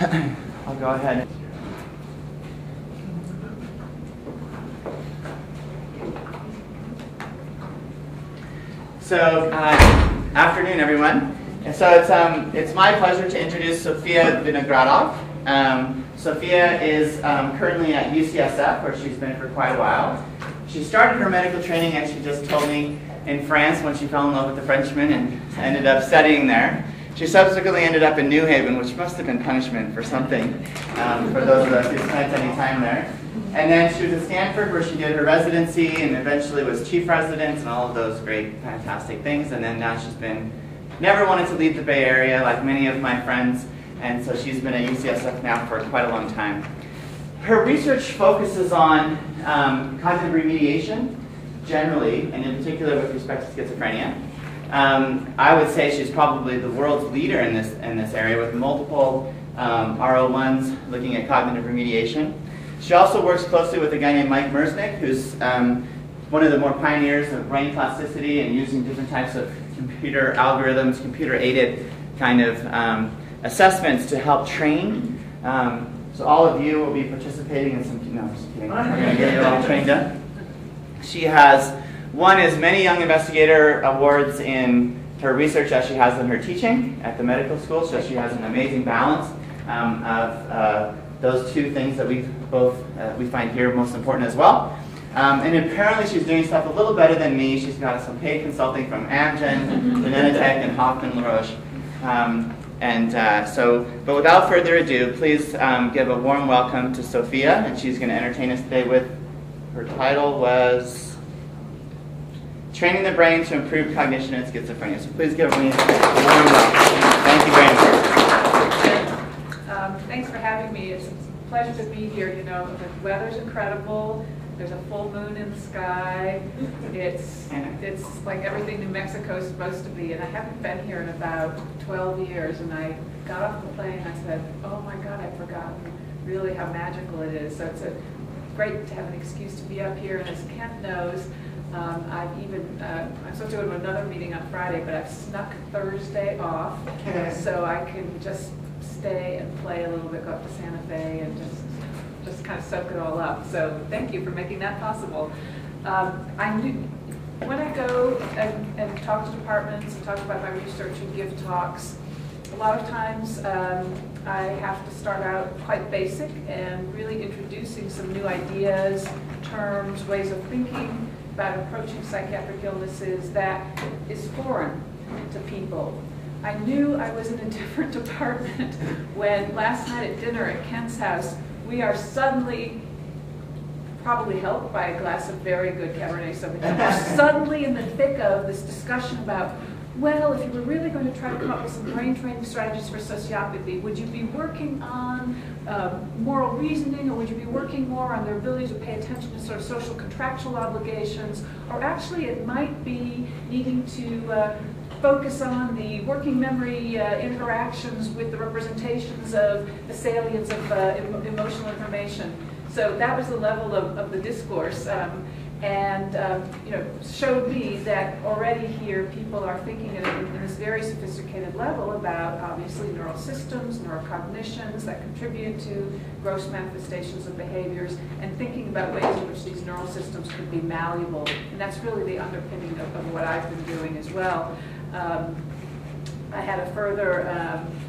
I'll go ahead. So, afternoon, everyone. And so it's my pleasure to introduce Sofia Vinogradov. Sofia is currently at UCSF, where she's been for quite a while. She started her medical training, as she just told me, in France when she fell in love with the Frenchman and ended up studying there. She subsequently ended up in New Haven, which must have been punishment for something for those of us who spent any time there. And then she was at Stanford, where she did her residency and eventually was chief resident and all of those great, fantastic things. And then now she's never wanted to leave the Bay Area, like many of my friends. And so she's been at UCSF now for quite a long time. Her research focuses on cognitive remediation, generally, and in particular with respect to schizophrenia. I would say she's probably the world's leader in this area, with multiple R01s looking at cognitive remediation. She also works closely with a guy named Mike Merznick, who's one of the more pioneers of brain plasticity and using different types of computer algorithms, computer-aided kind of assessments to help train. So all of you will be participating in some, no, I'm just kidding. We're going to get you all trained up. She has won as many Young Investigator awards in her research as she has in her teaching at the medical school, so she has an amazing balance of those two things that we find here most important as well. And apparently she's doing stuff a little better than me. She's got some paid consulting from Amgen, Genentech, and Hoffman La Roche. But without further ado, please give a warm welcome to Sofia, and she's going to entertain us today with, her title was Training the Brain to Improve Cognition in Schizophrenia. So please give me a warm welcome. Thank you very much. Thanks for having me. It's a pleasure to be here. You know, the weather's incredible. There's a full moon in the sky. It's like everything New Mexico is supposed to be. And I haven't been here in about 12 years. And I got off the plane and I said, oh my God, I've forgotten really how magical it is. So it's great to have an excuse to be up here. And as Kent knows, I'm supposed to go to another meeting on Friday, but I've snuck Thursday off so I can just stay and play a little bit, go up to Santa Fe and just kind of soak it all up. So thank you for making that possible. I knew when I go and talk to departments and talk about my research and give talks, a lot of times I have to start out quite basic and really introducing some new ideas, terms, ways of thinking about approaching psychiatric illnesses that is foreign to people. I knew I was in a different department when last night at dinner at Kent's house, we are suddenly, probably helped by a glass of very good Cabernet Sauvignon, we're suddenly in the thick of this discussion about, well, if you were really going to try to come up with some brain training strategies for sociopathy, would you be working on moral reasoning, or would you be working more on their ability to pay attention to sort of social contractual obligations, or actually it might be needing to focus on the working memory interactions with the representations of the salience of emotional information. So that was the level of the discourse. Showed me that already here people are thinking at this very sophisticated level about obviously neural systems, neurocognitions that contribute to gross manifestations of behaviors, and thinking about ways in which these neural systems could be malleable. And that's really the underpinning of what I've been doing as well. I had a further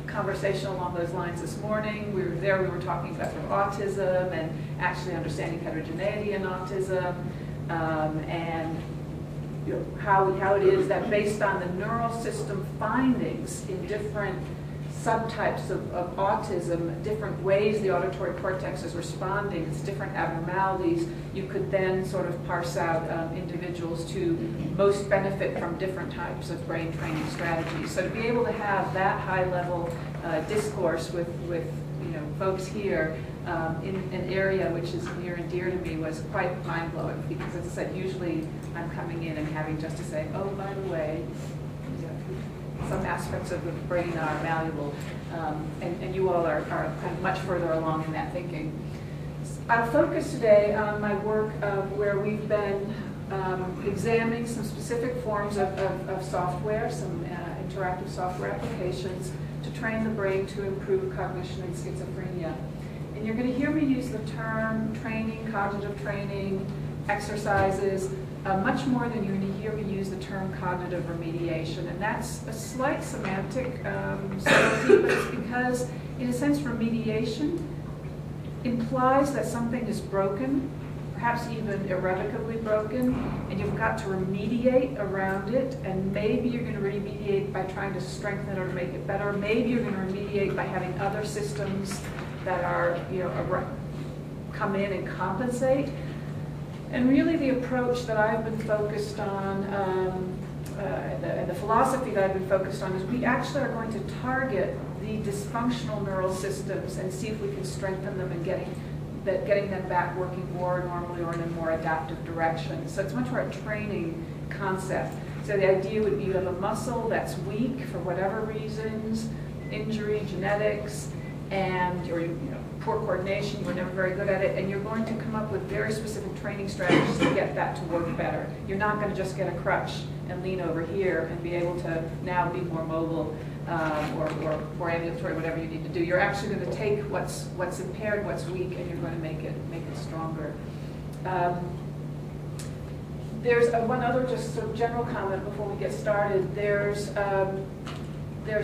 conversation along those lines this morning. We were talking about autism and actually understanding heterogeneity in autism. And how it is that based on the neural system findings in different subtypes of autism, different ways the auditory cortex is responding, it's different abnormalities, you could then sort of parse out individuals to most benefit from different types of brain training strategies. So to be able to have that high level discourse with folks here in an area which is near and dear to me was quite mind-blowing, because as I said, usually I'm coming in and having just to say, oh, by the way, some aspects of the brain are malleable, and you all are kind of much further along in that thinking. I'll focus today on my work where we've been examining some specific forms of software, some interactive software applications to train the brain to improve cognition in schizophrenia. And you're going to hear me use the term training, cognitive training, exercises, much more than you're going to hear me use the term cognitive remediation. And that's a slight semantic subtlety, but it's because, in a sense, remediation implies that something is broken, perhaps even irrevocably broken, and you've got to remediate around it, and maybe you're going to remediate by trying to strengthen it or make it better. Maybe you're going to remediate by having other systems that are, come in and compensate. And really the approach that I've been focused on, and the philosophy that I've been focused on, is we actually are going to target the dysfunctional neural systems and see if we can strengthen them and getting them back working more normally or in a more adaptive direction. So it's much more a training concept. So the idea would be you have a muscle that's weak for whatever reasons, injury, genetics, and or poor coordination, you're never very good at it, and you're going to come up with very specific training strategies to get that to work better. You're not going to just get a crutch and lean over here and be able to now be more mobile or ambulatory, whatever you need to do. You're actually going to take what's impaired, what's weak, and you're going to make it stronger. There's one other just sort of general comment before we get started. There's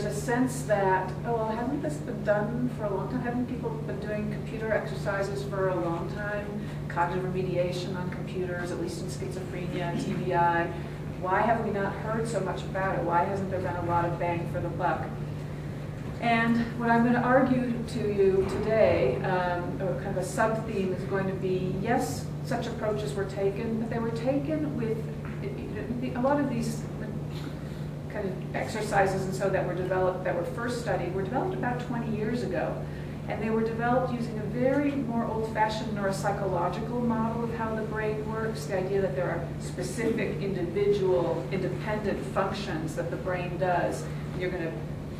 a sense that, oh, well, hasn't this been done for a long time? Haven't people been doing computer exercises for a long time? Cognitive remediation on computers, at least in schizophrenia, TBI. Why have we not heard so much about it? Why hasn't there been a lot of bang for the buck? And what I'm going to argue to you today, or kind of a sub-theme, is going to be, yes, such approaches were taken, but they were taken with a lot of these kind of exercises and so that were developed, that were first studied, were developed about 20 years ago. And they were developed using a very more old-fashioned neuropsychological model of how the brain works, the idea that there are specific individual, independent functions that the brain does. And you're going to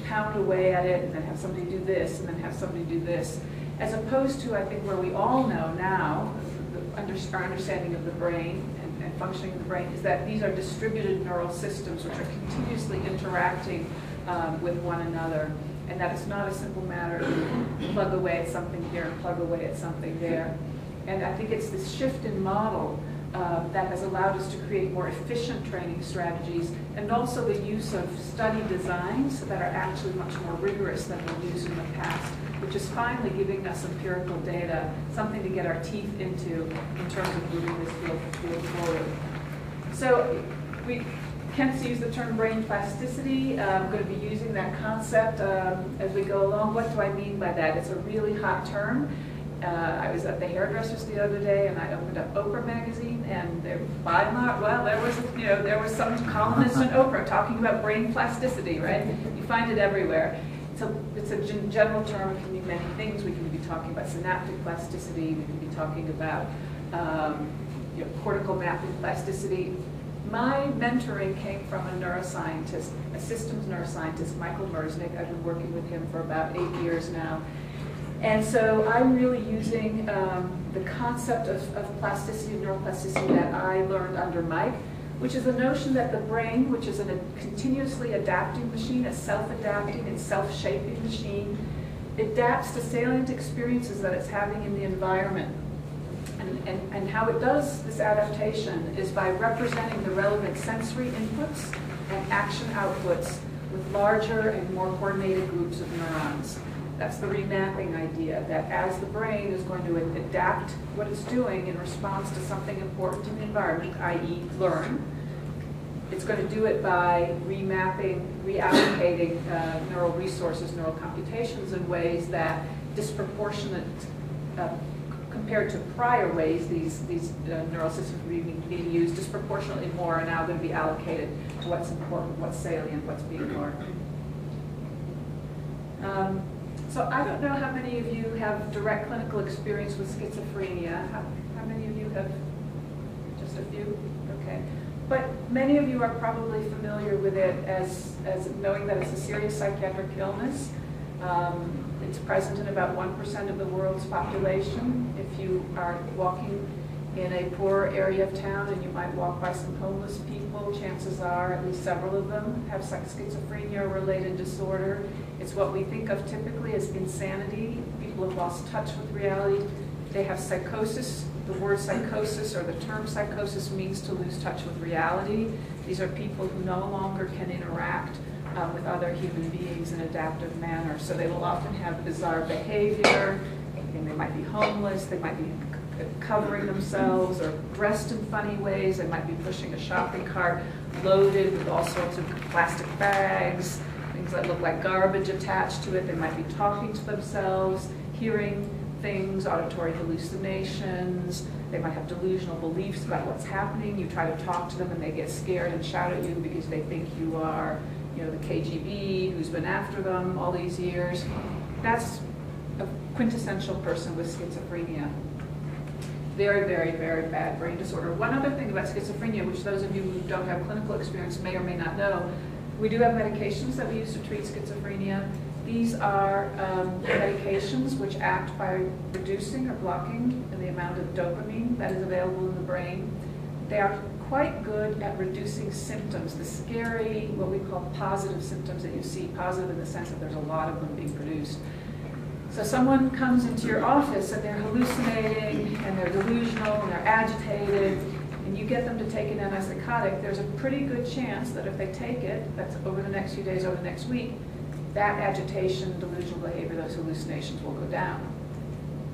pound away at it and then have somebody do this and then have somebody do this. As opposed to, I think, where we all know now, our understanding of the brain and functioning of the brain is that these are distributed neural systems which are continuously interacting with one another, and that it's not a simple matter of plug away at something here and plug away at something there. And I think it's this shift in model that has allowed us to create more efficient training strategies, and also the use of study designs that are actually much more rigorous than we've used in the past, which is finally giving us empirical data, something to get our teeth into in terms of moving this field forward. So Kent's used the term brain plasticity. I'm going to be using that concept as we go along. What do I mean by that? It's a really hot term. I was at the hairdresser's the other day, and I opened up Oprah magazine, and by and large, well, there was some columnist in Oprah talking about brain plasticity, right? You find it everywhere. It's a general term. It can mean many things. We can be talking about synaptic plasticity. We can be talking about cortical mapping plasticity. My mentoring came from a neuroscientist, a systems neuroscientist, Michael Merznick. I've been working with him for about 8 years now. And so I'm really using the concept of plasticity, neuroplasticity that I learned under Mike, which is the notion that the brain, which is a continuously adapting machine, a self-adapting and self-shaping machine, adapts to salient experiences that it's having in the environment. And how it does this adaptation is by representing the relevant sensory inputs and action outputs with larger and more coordinated groups of neurons. That's the remapping idea, that as the brain is going to adapt what it's doing in response to something important in the environment, i.e. learn, it's going to do it by remapping, reallocating neural resources, neural computations in ways that disproportionate, compared to prior ways these neural systems were being used, disproportionately more are now going to be allocated to what's important, what's salient, what's being learned. So I don't know how many of you have direct clinical experience with schizophrenia. How many of you have? Just a few? Okay. But many of you are probably familiar with it as knowing that it's a serious psychiatric illness. It's present in about 1% of the world's population. If you are walking in a poor area of town and you might walk by some homeless people, chances are at least several of them have schizophrenia or related disorder. It's what we think of typically as insanity. People have lost touch with reality. They have psychosis. The word psychosis or the term psychosis means to lose touch with reality. These are people who no longer can interact with other human beings in an adaptive manner. So they will often have bizarre behavior. They might be homeless. They might be covering themselves or dressed in funny ways. They might be pushing a shopping cart loaded with all sorts of plastic bags, things that look like garbage attached to it. They might be talking to themselves, hearing things, auditory hallucinations. They might have delusional beliefs about what's happening. You try to talk to them and they get scared and shout at you because they think you are, you know, the KGB who's been after them all these years. That's a quintessential person with schizophrenia. Very, very, very bad brain disorder. One other thing about schizophrenia, which those of you who don't have clinical experience may or may not know, we do have medications that we use to treat schizophrenia. These are medications which act by reducing or blocking the amount of dopamine that is available in the brain. They are quite good at reducing symptoms, the scary, what we call positive symptoms that you see, positive in the sense that there's a lot of them being produced. So someone comes into your office and they're hallucinating and they're delusional and they're agitated, and you get them to take an antipsychotic, there's a pretty good chance that if they take it, that's over the next few days, over the next week, that agitation, delusional behavior, those hallucinations will go down.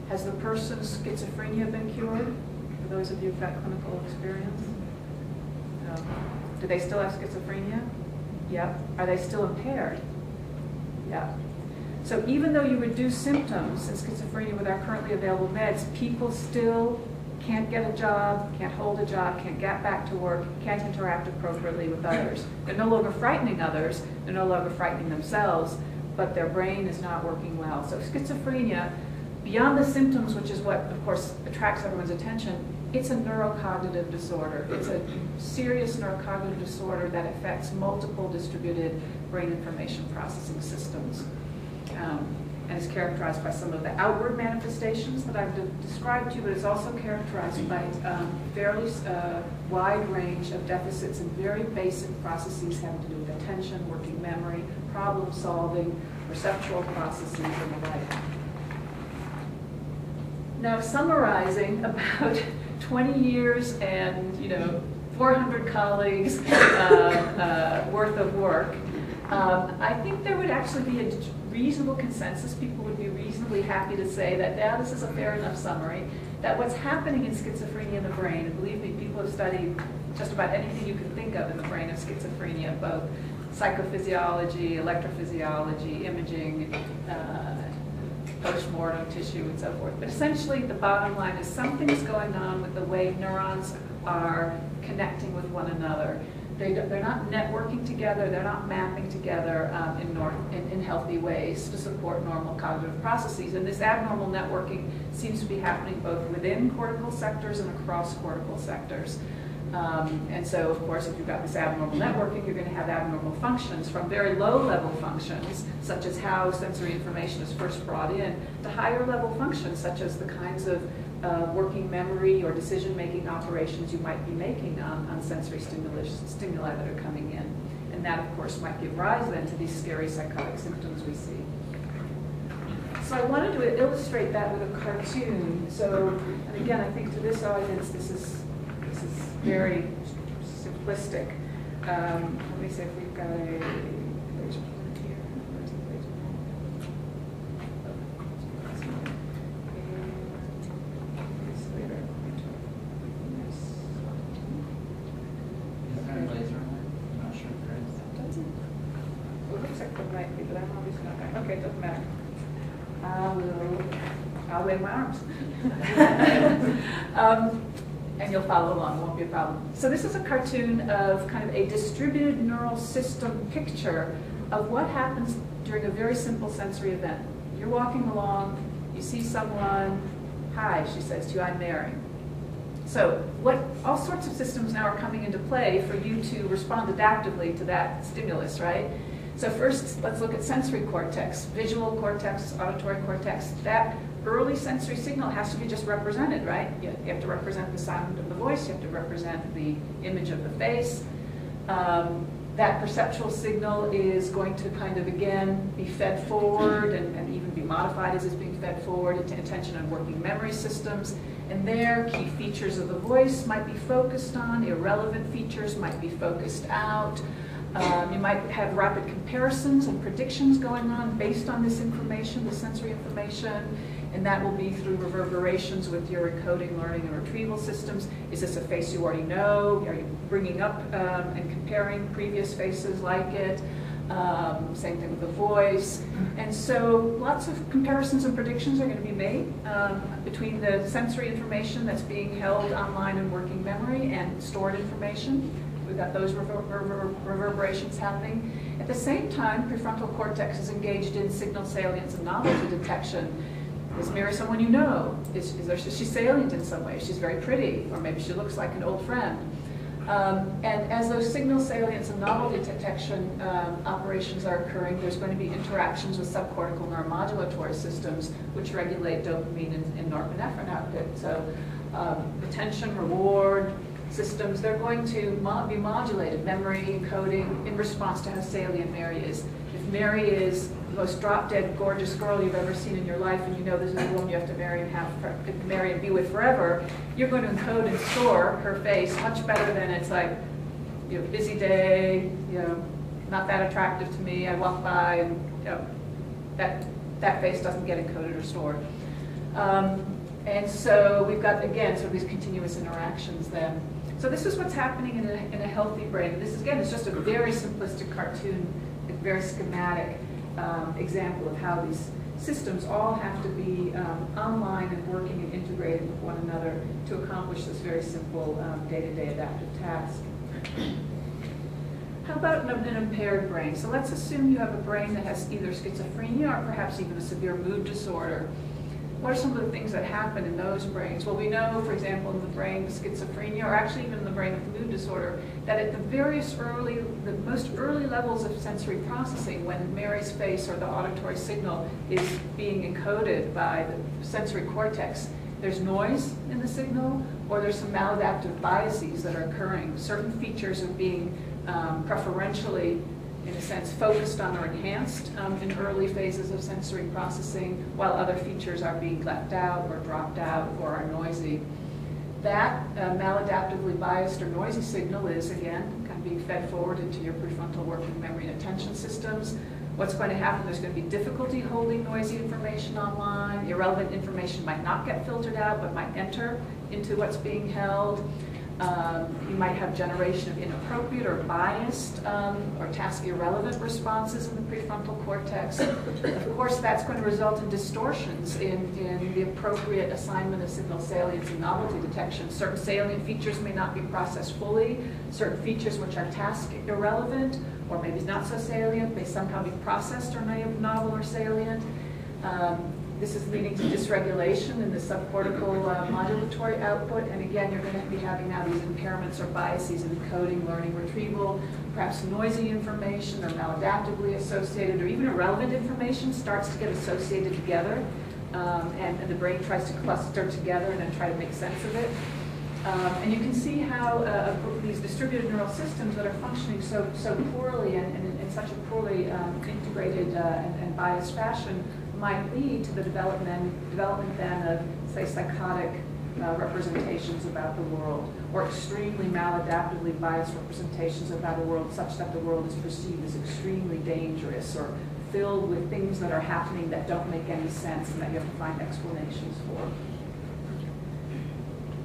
Has the person's schizophrenia been cured? For those of you who've got clinical experience? No. Do they still have schizophrenia? Yep. Are they still impaired? Yep. So even though you reduce symptoms in schizophrenia with our currently available meds, people still can't get a job, can't hold a job, can't get back to work, can't interact appropriately with others. They're no longer frightening others, they're no longer frightening themselves, but their brain is not working well. So schizophrenia, beyond the symptoms, which is what, of course, attracts everyone's attention, it's a neurocognitive disorder. It's a serious neurocognitive disorder that affects multiple distributed brain information processing systems. And is characterized by some of the outward manifestations that I've described to you, but it's also characterized by fairly wide range of deficits in very basic processes having to do with attention, working memory, problem solving, perceptual processes, and the like. Now, summarizing about 20 years and 400 colleagues worth of work, I think there would actually be a reasonable consensus. People would be reasonably happy to say that, yeah, this is a fair enough summary, that what's happening in schizophrenia in the brain, and believe me, people have studied just about anything you can think of in the brain of schizophrenia, both psychophysiology, electrophysiology, imaging, post-mortem tissue, and so forth. But essentially, the bottom line is something's going on with the way neurons are connecting with one another. They're not networking together, they're not mapping together in healthy ways to support normal cognitive processes. And this abnormal networking seems to be happening both within cortical sectors and across cortical sectors. And so, of course, if you've got this abnormal networking, you're going to have abnormal functions, from very low-level functions, such as how sensory information is first brought in, to higher-level functions, such as the kinds of working memory or decision-making operations you might be making on sensory stimuli that are coming in. And that, of course, might give rise then to these scary psychotic symptoms we see. So I wanted to illustrate that with a cartoon. So, and again, I think to this audience, this is very simplistic. Let me see if we've got a laser pointer here. Where's the laser Okay, it doesn't matter. I'll wave my arms. And you'll follow along, it won't be a problem. So this is a cartoon of kind of a distributed neural system picture of what happens during a very simple sensory event. You're walking along, you see someone, hi, she says to you, I'm Mary. So all sorts of systems now are coming into play for you to respond adaptively to that stimulus, right? So first, let's look at sensory cortex, visual cortex, auditory cortex. That early sensory signal has to be just represented, right? You have to represent the sound of the voice, you have to represent the image of the face. That perceptual signal is going to kind of, again, be fed forward and even be modified as it's being fed forward into attention and working memory systems. And there, key features of the voice might be focused on, irrelevant features might be focused out. You might have rapid comparisons and predictions going on based on this information, the sensory information, and that will be through reverberations with your encoding, learning, and retrieval systems. Is this a face you already know? Are you bringing up and comparing previous faces like it? Same thing with the voice. And so lots of comparisons and predictions are going to be made between the sensory information that's being held online in working memory and stored information. We've got those reverberations happening. At the same time, prefrontal cortex is engaged in signal salience and novelty detection. Is Mary someone you know? Is she salient in some way? She's very pretty, or maybe she looks like an old friend. And as those signal salience and novelty detection operations are occurring, there's going to be interactions with subcortical neuromodulatory systems, which regulate dopamine and norepinephrine output. So attention, reward systems, they're going to be modulated, memory, encoding, in response to how salient Mary is. If Mary is the most drop-dead gorgeous girl you've ever seen in your life, and you know this is the woman you have to marry and be with forever, you're going to encode and store her face much better than it's like, you know, busy day, you know, not that attractive to me, I walk by and, you know, that face doesn't get encoded or stored. And so we've got, again, sort of these continuous interactions then. So this is what's happening in a healthy brain. This, again, is just a very simplistic cartoon, a very schematic example of how these systems all have to be online and working and integrated with one another to accomplish this very simple day-to-day adaptive task. How about an impaired brain? So let's assume you have a brain that has either schizophrenia or perhaps even a severe mood disorder. What are some of the things that happen in those brains? Well, we know, for example, in the brain with schizophrenia, or actually even in the brain with mood disorder, that at the most early levels of sensory processing, when Mary's face or the auditory signal is being encoded by the sensory cortex, there's noise in the signal, or there's some maladaptive biases that are occurring. Certain features are being preferentially, in a sense, focused on or enhanced in early phases of sensory processing, while other features are being left out or dropped out or are noisy. That maladaptively biased or noisy signal is, again, kind of being fed forward into your prefrontal working memory and attention systems. What's going to happen, there's going to be difficulty holding noisy information online. Irrelevant information might not get filtered out, but might enter into what's being held. You might have generation of inappropriate or biased or task irrelevant responses in the prefrontal cortex. Of course, that's going to result in distortions in the appropriate assignment of signal salience and novelty detection. Certain salient features may not be processed fully. Certain features which are task irrelevant or maybe not so salient may somehow be processed or may be novel or salient. This is leading to dysregulation in the subcortical modulatory output, and again, you're going to be having now these impairments or biases in encoding, learning, retrieval. Perhaps noisy information or maladaptively associated or even irrelevant information starts to get associated together, and the brain tries to cluster together and then try to make sense of it. And you can see how these distributed neural systems that are functioning so poorly and in such a poorly integrated and biased fashion might lead to the development then of, say, psychotic representations about the world, or extremely maladaptively biased representations about the world, such that the world is perceived as extremely dangerous or filled with things that are happening that don't make any sense and that you have to find explanations for.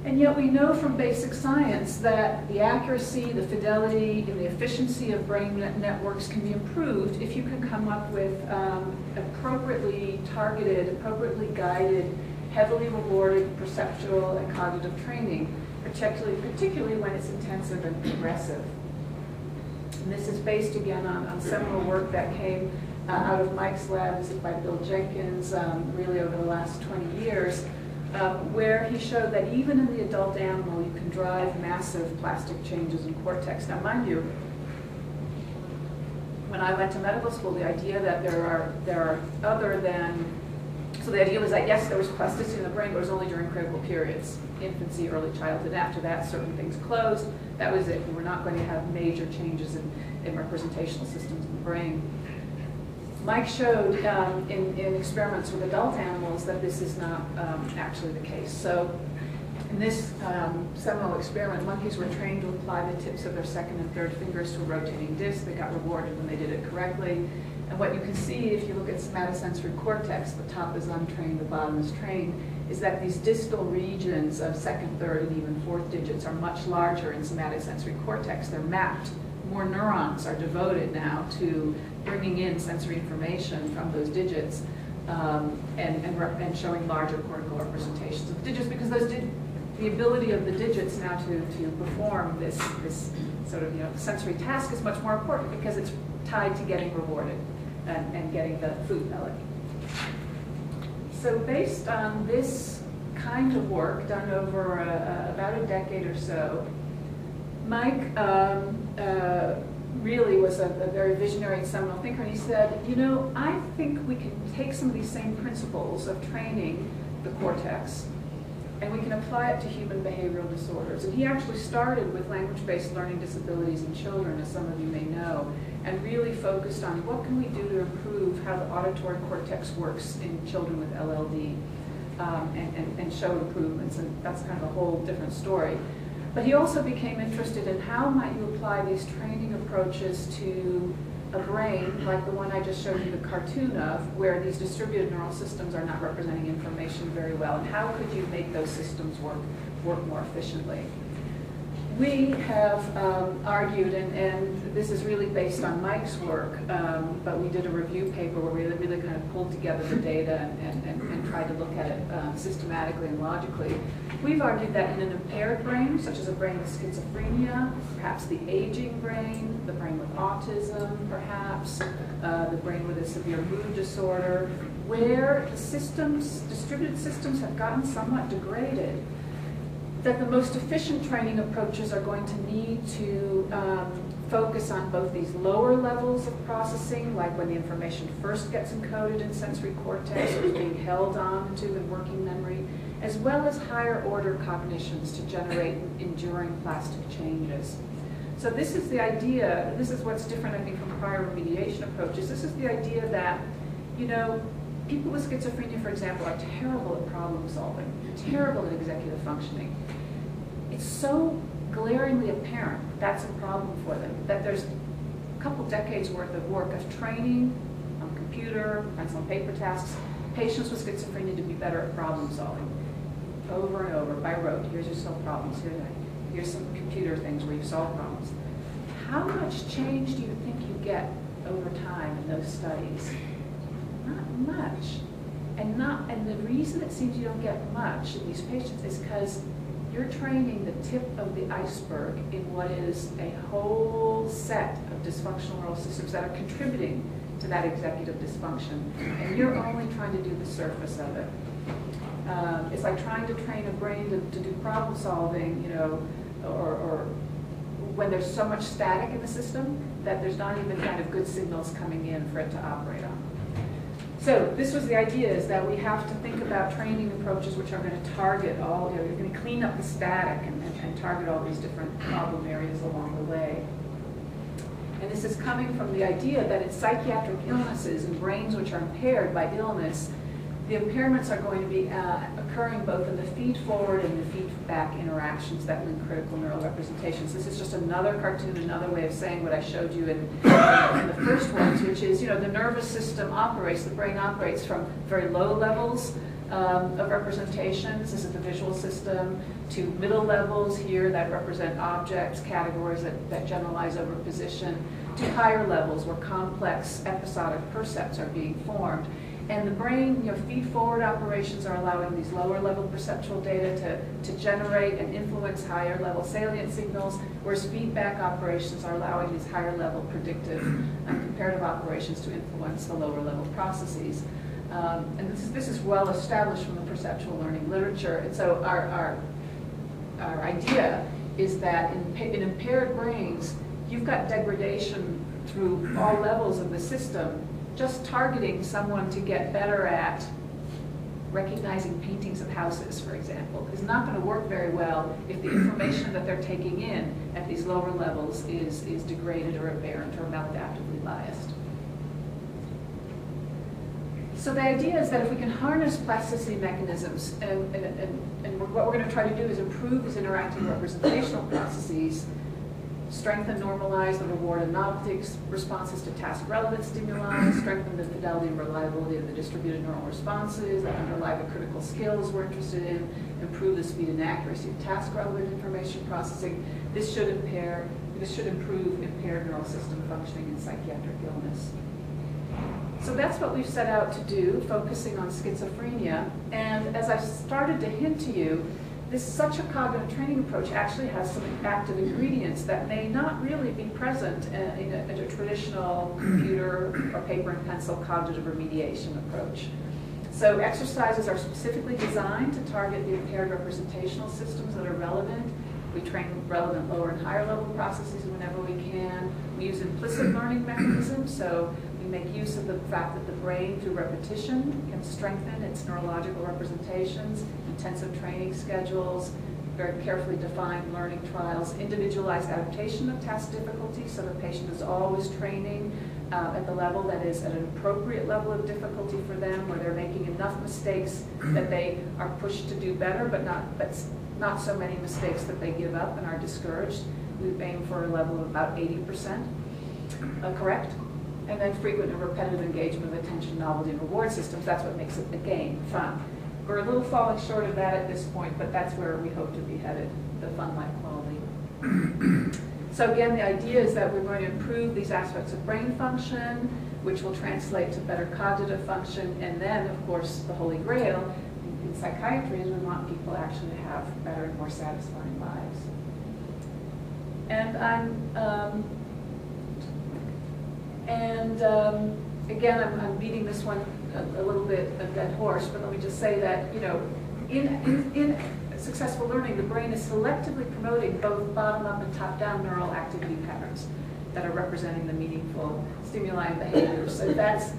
And yet we know from basic science that the accuracy, the fidelity, and the efficiency of brain networks can be improved if you can come up with appropriately targeted, appropriately guided, heavily rewarded perceptual and cognitive training, particularly when it's intensive and progressive. And this is based again on seminal work that came out of Mike's lab. This is by Bill Jenkins, really over the last 20 years. Where he showed that even in the adult animal, you can drive massive plastic changes in cortex. Now, mind you, when I went to medical school, the idea that there are other than So the idea was that, yes, there was plasticity in the brain, but it was only during critical periods, infancy, early childhood. After that, certain things closed. That was it. We were not going to have major changes in representational systems in the brain. Mike showed in experiments with adult animals that this is not actually the case. So in this seminal experiment, monkeys were trained to apply the tips of their second and third fingers to a rotating disc. They got rewarded when they did it correctly. And what you can see if you look at somatosensory cortex, the top is untrained, the bottom is trained, is that these distal regions of second, third, and even fourth digits are much larger in somatosensory cortex. They're mapped. More neurons are devoted now to bringing in sensory information from those digits and showing larger cortical representations of the digits, because the ability of the digits now to perform this sort of sensory task is much more important because it's tied to getting rewarded and getting the food pellet. So based on this kind of work done over about a decade or so, Mike really was a very visionary and seminal thinker, and he said, I think we can take some of these same principles of training the cortex and we can apply it to human behavioral disorders. And he actually started with language-based learning disabilities in children, as some of you may know, and really focused on what can we do to improve how the auditory cortex works in children with LLD and show improvements, and that's kind of a whole different story. But he also became interested in how might you apply these training approaches to a brain like the one I just showed you the cartoon of, where these distributed neural systems are not representing information very well, and how could you make those systems work more efficiently. We have argued, and this is really based on Mike's work, but we did a review paper where we really kind of pulled together the data and tried to look at it systematically and logically. We've argued that in an impaired brain, such as a brain with schizophrenia, perhaps the aging brain, the brain with autism, perhaps, the brain with a severe mood disorder, where the systems, distributed systems, have gotten somewhat degraded, that the most efficient training approaches are going to need to focus on both these lower levels of processing, like when the information first gets encoded in sensory cortex or is being held on to in working memory, as well as higher order cognitions to generate enduring plastic changes. So this is the idea, this is what's different, I think, from prior remediation approaches. This is the idea that, people with schizophrenia, for example, are terrible at problem solving, terrible at executive functioning. It's so glaringly apparent that's a problem for them, that there's a couple decades worth of work of training on computer, pencil and paper tasks, patients with schizophrenia to be better at problem solving. Over and over, by rote, here's your solve problems, here's some computer things where you solve problems. How much change do you think you get over time in those studies? Not much. And the reason it seems you don't get much in these patients is because you're training the tip of the iceberg in what is a whole set of dysfunctional neural systems that are contributing to that executive dysfunction, and you're only trying to do the surface of it. It's like trying to train a brain to do problem solving, or when there's so much static in the system that there's not even kind of good signals coming in for it to operate on. So this was the idea, is that we have to think about training approaches which are going to target all, you're going to clean up the static and target all these different problem areas along the way. And this is coming from the idea that in psychiatric illnesses and brains which are impaired by illness, the impairments are going to be occurring both in the feed-forward and the feedback interactions that link critical neural representations. This is just another cartoon, another way of saying what I showed you in the first ones, which is, the nervous system operates, the brain operates from very low levels of representations. This is the visual system, to middle levels here that represent objects, categories that generalize over position, to higher levels where complex episodic percepts are being formed. And the brain, feed-forward operations are allowing these lower-level perceptual data to generate and influence higher-level salient signals, whereas feedback operations are allowing these higher-level predictive and comparative operations to influence the lower-level processes. And this is well established from the perceptual learning literature. And so our idea is that in impaired brains, you've got degradation through all levels of the system. Just targeting someone to get better at recognizing paintings of houses, for example, is not going to work very well if the information that they're taking in at these lower levels is degraded or aberrant or maladaptively biased. So the idea is that if we can harness plasticity mechanisms, and what we're going to try to do is improve these interactive representational processes, strengthen, normalize the reward and novelty responses to task-relevant stimuli, strengthen the fidelity and reliability of the distributed neural responses that underlie the critical skills we're interested in, improve the speed and accuracy of task-relevant information processing. This should improve impaired neural system functioning in psychiatric illness. So that's what we've set out to do, focusing on schizophrenia. And as I started to hint to you, such a cognitive training approach actually has some active ingredients that may not really be present in a traditional computer or paper and pencil cognitive remediation approach. So exercises are specifically designed to target the impaired representational systems that are relevant. We train relevant lower and higher level processes whenever we can. We use implicit learning mechanisms, so we make use of the fact that the brain, through repetition, can strengthen its neurological representations, intensive training schedules, very carefully defined learning trials, individualized adaptation of task difficulty, so the patient is always training at the level that is at an appropriate level of difficulty for them, where they're making enough mistakes that they are pushed to do better, but not so many mistakes that they give up and are discouraged. We aim for a level of about 80% correct. And then frequent and repetitive engagement with attention, novelty, and reward systems. That's what makes it a game, fun. We're a little falling short of that at this point, but that's where we hope to be headed, the fun-like quality. So again, the idea is that we're going to improve these aspects of brain function, which will translate to better cognitive function, and then, of course, the holy grail in psychiatry is we want people actually to have better and more satisfying lives. And again, I'm beating this one a little bit a dead horse, but let me just say that, you know, in successful learning, the brain is selectively promoting both bottom-up and top-down neural activity patterns that are representing the meaningful stimuli and behaviors. So that's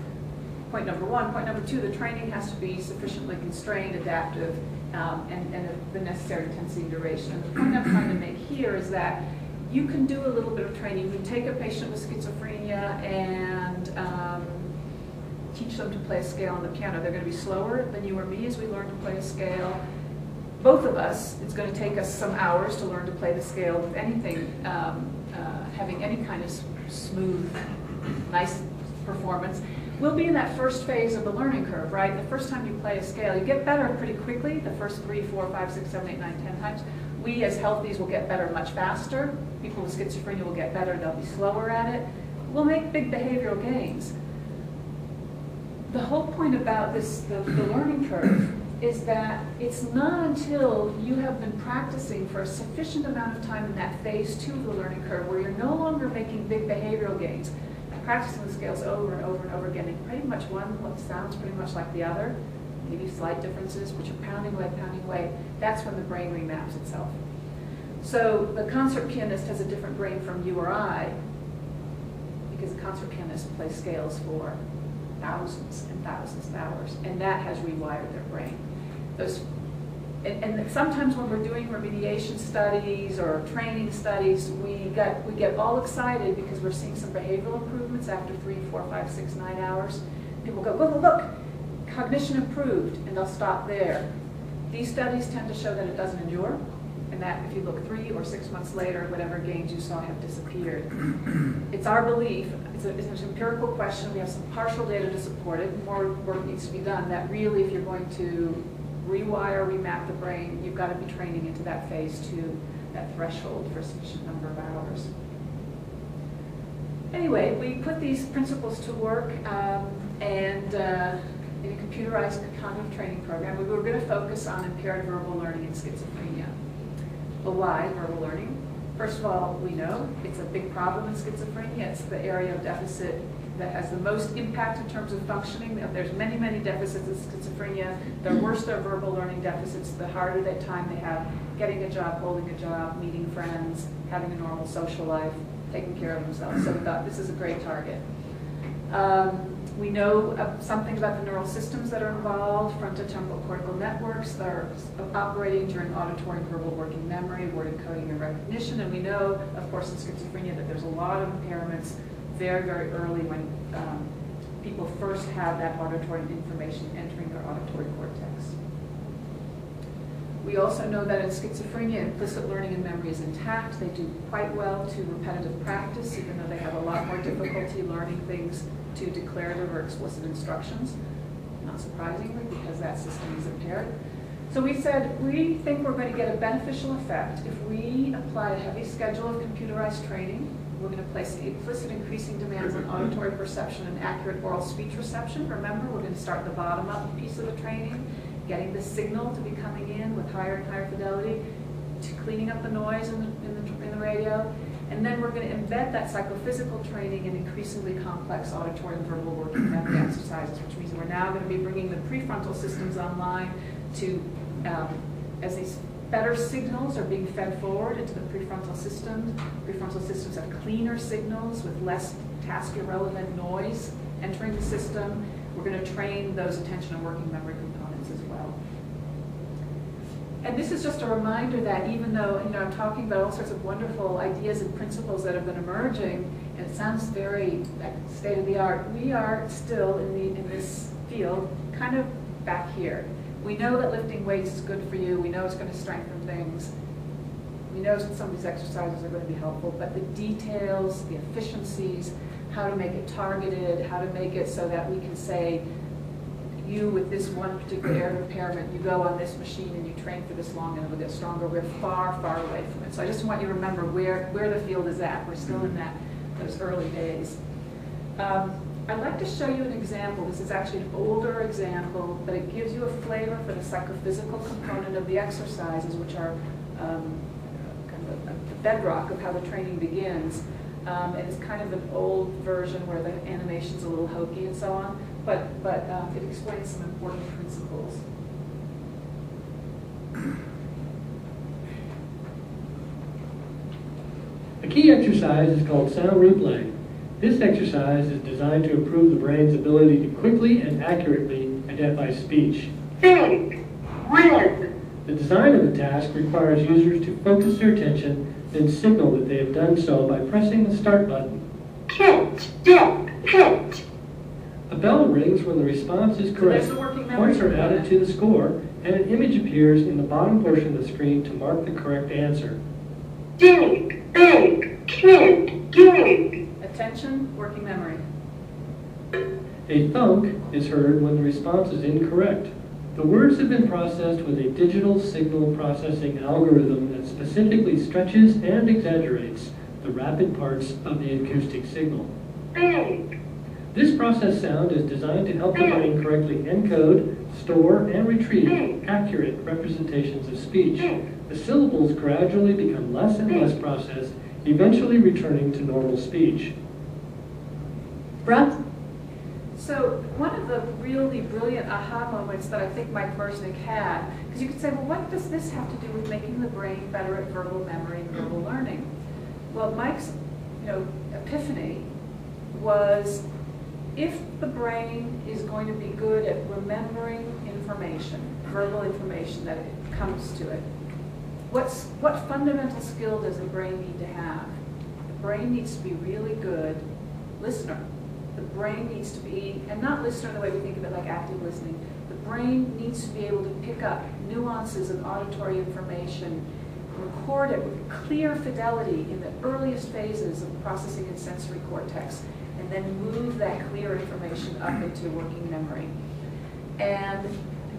point number one. Point number two, the training has to be sufficiently constrained, adaptive, and of the necessary intensity and duration. And the point I'm trying to make here is that you can do a little bit of training. You can take a patient with schizophrenia and teach them to play a scale on the piano. They're going to be slower than you or me as we learn to play a scale. Both of us, it's going to take us some hours to learn to play the scale with anything, having any kind of smooth, nice performance. We'll be in that first phase of the learning curve, right? The first time you play a scale, you get better pretty quickly, the first 3, 4, 5, 6, 7, 8, 9, 10 times. We as healthies will get better much faster. People with schizophrenia will get better, they'll be slower at it. We'll make big behavioral gains. The whole point about this, the learning curve, is that it's not until you have been practicing for a sufficient amount of time in that phase 2 of the learning curve where you're no longer making big behavioral gains, practicing the scales over and over and over again, and pretty much one sounds pretty much like the other, maybe slight differences, but you're pounding away, that's when the brain remaps itself. So the concert pianist has a different brain from you or I, because the concert pianist plays scales for thousands and thousands of hours, and that has rewired their brain. And sometimes when we're doing remediation studies or training studies, we get all excited because we're seeing some behavioral improvements after 3, 4, 5, 6, 9 hours. People go, look, cognition improved, and they'll stop there. These studies tend to show that it doesn't endure, and that if you look 3 or 6 months later, whatever gains you saw have disappeared. It's our belief, it's an empirical question, we have some partial data to support it, more work needs to be done, that really if you're going to rewire, remap the brain, you've got to be training into that phase 2, that threshold for a sufficient number of hours. Anyway, we put these principles to work and in a computerized cognitive training program, we were going to focus on impaired verbal learning in schizophrenia. But why verbal learning? First of all, we know it's a big problem in schizophrenia. It's the area of deficit that has the most impact in terms of functioning. There's many, many deficits in schizophrenia. The worse their verbal learning deficits, the harder that time they have getting a job, holding a job, meeting friends, having a normal social life, taking care of themselves. So we thought this is a great target. We know something about the neural systems that are involved, frontotemporal cortical networks that are operating during auditory and verbal working memory, word encoding and recognition. And we know, of course, in schizophrenia that there's a lot of impairments very, very early when people first have that auditory information entering their auditory cortex. We also know that in schizophrenia, implicit learning and memory is intact. They do quite well to repetitive practice, even though they have a lot more difficulty learning things to declarative or explicit instructions, not surprisingly, because that system is impaired. So we said, we think we're going to get a beneficial effect if we apply a heavy schedule of computerized training. We're going to place implicit increasing demands on auditory perception and accurate oral speech reception. Remember, we're going to start the bottom-up piece of the training, getting the signal to be coming in with higher and higher fidelity, to cleaning up the noise in the radio. And then we're going to embed that psychophysical training in increasingly complex auditory and verbal working memory exercises, which means we're now going to be bringing the prefrontal systems online to, as these better signals are being fed forward into the prefrontal systems. Prefrontal systems have cleaner signals with less task-irrelevant noise entering the system. We're going to train those attention and working memory components as well. And this is just a reminder that even though I'm talking about all sorts of wonderful ideas and principles that have been emerging, and it sounds very like state of the art, we are still in this field kind of back here. We know that lifting weights is good for you. We know it's going to strengthen things. We know that some of these exercises are going to be helpful, but the details, the efficiencies, how to make it targeted, how to make it so that we can say, you with this one particular area of impairment, you go on this machine and you train for this long and it'll get stronger. We're far, far away from it. So I just want you to remember where the field is at. We're still in those early days. I'd like to show you an example. This is actually an older example, but it gives you a flavor for the psychophysical component of the exercises, which are kind of the bedrock of how the training begins. And it's kind of an old version where the animation's a little hokey and so on, but it explains some important principles. A key exercise is called sound replay. This exercise is designed to improve the brain's ability to quickly and accurately identify speech. Big, red. The design of the task requires users to focus their attention, then signal that they have done so by pressing the start button. Hit, dip, hit. A bell rings when the response is correct. So there's the working memory Points are added to the score, and an image appears in the bottom portion of the screen to mark the correct answer. Dig, big, kid, gig. Attention, working memory. A thunk is heard when the response is incorrect. The words have been processed with a digital signal processing algorithm that specifically stretches and exaggerates the rapid parts of the acoustic signal. Big, This processed sound is designed to help the brain correctly encode, store, and retrieve accurate representations of speech. The syllables gradually become less and less processed, eventually returning to normal speech. Breath. So one of the really brilliant aha moments that I think Mike Mersnick had, because you could say, well, what does this have to do with making the brain better at verbal memory and verbal learning? Well, Mike's epiphany was, if the brain is going to be good at remembering information, verbal information that it comes to it, what fundamental skill does the brain need to have? The brain needs to be really good listener. The brain needs to be, and not listener in the way we think of it like active listening, the brain needs to be able to pick up nuances of auditory information, record it with clear fidelity in the earliest phases of processing and sensory cortex, and then move that clear information up into working memory. And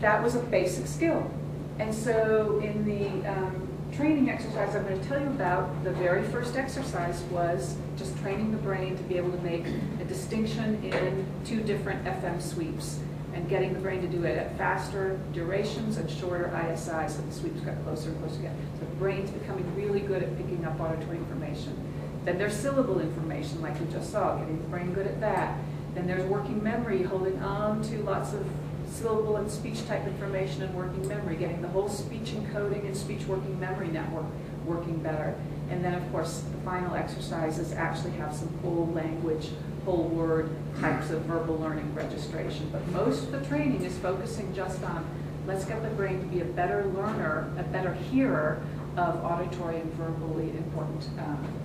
that was a basic skill. And so in the training exercise I'm going to tell you about, the very first exercise was just training the brain to be able to make a distinction in two different FM sweeps and getting the brain to do it at faster durations and shorter ISI, so the sweeps got closer and closer together. So the brain's becoming really good at picking up auditory information. Then there's syllable information, like we just saw, getting the brain good at that. Then there's working memory, holding on to lots of syllable and speech type information and working memory, getting the whole speech encoding and speech working memory network working better. And then, of course, the final exercises actually have some full language whole word types of verbal learning registration. But most of the training is focusing just on, let's get the brain to be a better learner, a better hearer of auditory and verbally important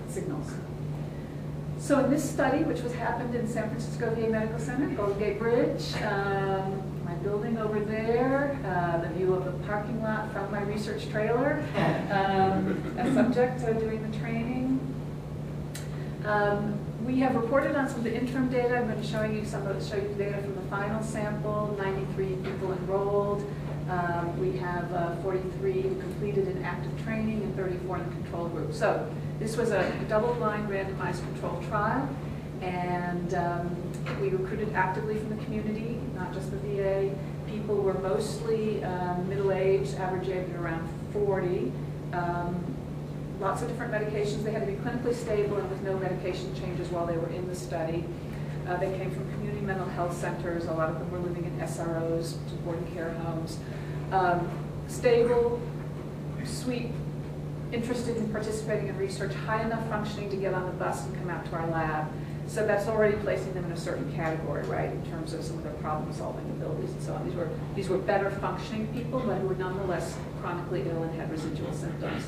signals. So in this study, which happened in San Francisco VA Medical Center, Golden Gate Bridge, my building over there, the view of the parking lot from my research trailer, a subject doing the training. We have reported on some of the interim data. I'm going to show you the data from the final sample. 93 people enrolled. We have 43 who completed an active training and 34 in the control group. So this was a double-blind randomized controlled trial, and we recruited actively from the community, not just the VA. People were mostly middle-aged, average age of around 40. Lots of different medications. They had to be clinically stable and with no medication changes while they were in the study. They came from community mental health centers. A lot of them were living in SROs, supported care homes. Stable, sweet, interested in participating in research, high enough functioning to get on the bus and come out to our lab. So that's already placing them in a certain category, right, in terms of some of their problem-solving abilities and so on. These were better functioning people, but who were nonetheless chronically ill and had residual symptoms.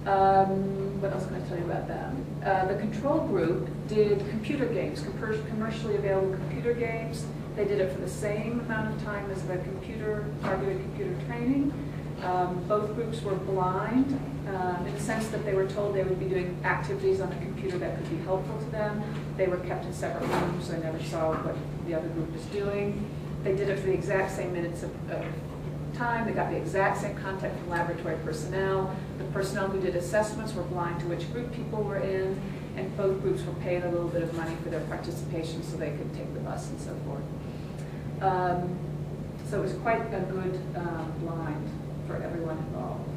What else can I tell you about them? The control group did computer games, commercially available computer games. They did it for the same amount of time as the targeted computer training. Both groups were blind in the sense that they were told they would be doing activities on the computer that could be helpful to them. They were kept in separate rooms, so they never saw what the other group was doing. They did it for the exact same minutes of time. They got the exact same contact from laboratory personnel. The personnel who did assessments were blind to which group people were in, and both groups were paid a little bit of money for their participation so they could take the bus and so forth. So it was quite a good blind for everyone involved.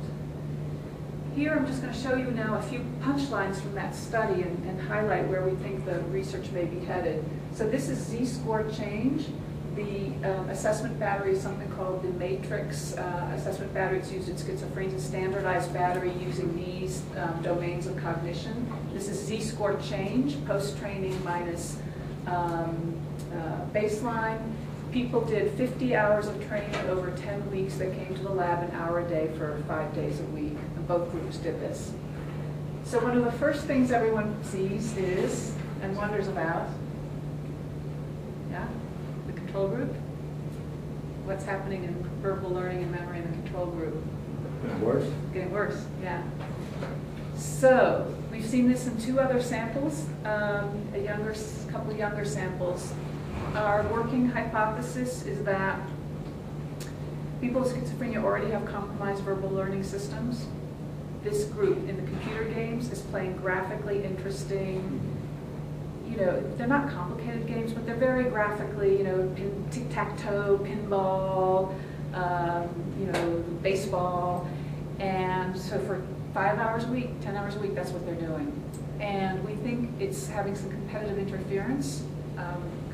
Here I'm just going to show you now a few punchlines from that study and highlight where we think the research may be headed. So this is Z-score change. The assessment battery is something called the Matrix assessment battery. It's used in schizophrenia. It's a standardized battery using these domains of cognition. This is Z-score change, post-training minus baseline. People did 50 hours of training over 10 weeks. They came to the lab an hour a day for 5 days a week. And both groups did this. So one of the first things everyone sees is, and wonders about, the control group. What's happening in verbal learning and memory in the control group? Getting worse? Getting worse, yeah. So we've seen this in 2 other samples, a couple of younger samples. Our working hypothesis is that people with schizophrenia already have compromised verbal learning systems. This group in the computer games is playing graphically interesting, they're not complicated games, but they're very graphically, tic-tac-toe, pinball, baseball. And so for 5 hours a week, 10 hours a week, that's what they're doing. And we think it's having some competitive interference,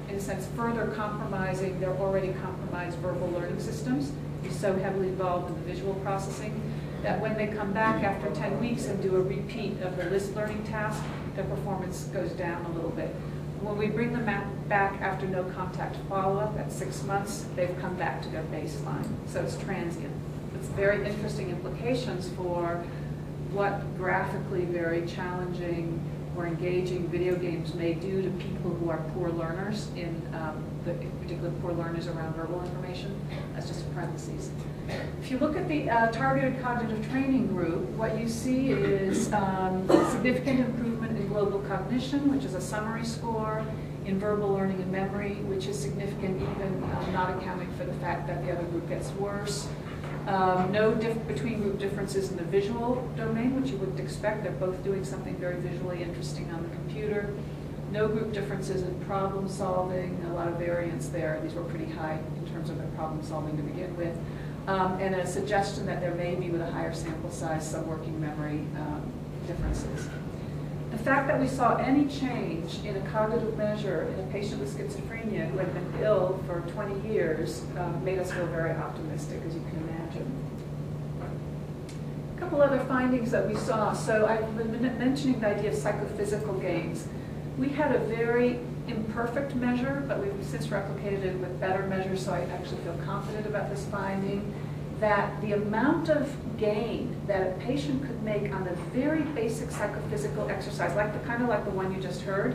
in a sense, further compromising their already compromised verbal learning systems. It's so heavily involved in the visual processing that when they come back after 10 weeks and do a repeat of the list learning task, their performance goes down a little bit. When we bring them back after no contact follow-up at 6 months, they've come back to their baseline. So it's transient. It's very interesting implications for what graphically very challenging or engaging video games may do to people who are poor learners, in particular poor learners around verbal information. That's just parentheses. If you look at the targeted cognitive training group, what you see is significant improvement in global cognition, which is a summary score, in verbal learning and memory, which is significant even not accounting for the fact that the other group gets worse. No between group differences in the visual domain, which you wouldn't expect. They're both doing something very visually interesting on the computer. No group differences in problem solving, a lot of variance there. These were pretty high in terms of their problem solving to begin with. And a suggestion that there may be, with a higher sample size, some working memory differences. The fact that we saw any change in a cognitive measure in a patient with schizophrenia who had been ill for 20 years made us feel very optimistic, as you can imagine. A couple other findings that we saw. So I've been mentioning the idea of psychophysical games. We had a very imperfect measure, but we've since replicated it with better measures, so I actually feel confident about this finding, that the amount of gain that a patient could make on a very basic psychophysical exercise, kind of like the one you just heard,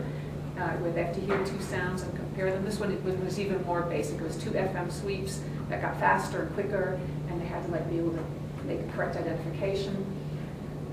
where they have to hear 2 sounds and compare them. This one was even more basic. It was 2 FM sweeps that got faster and quicker, and they had to be able to make a correct identification.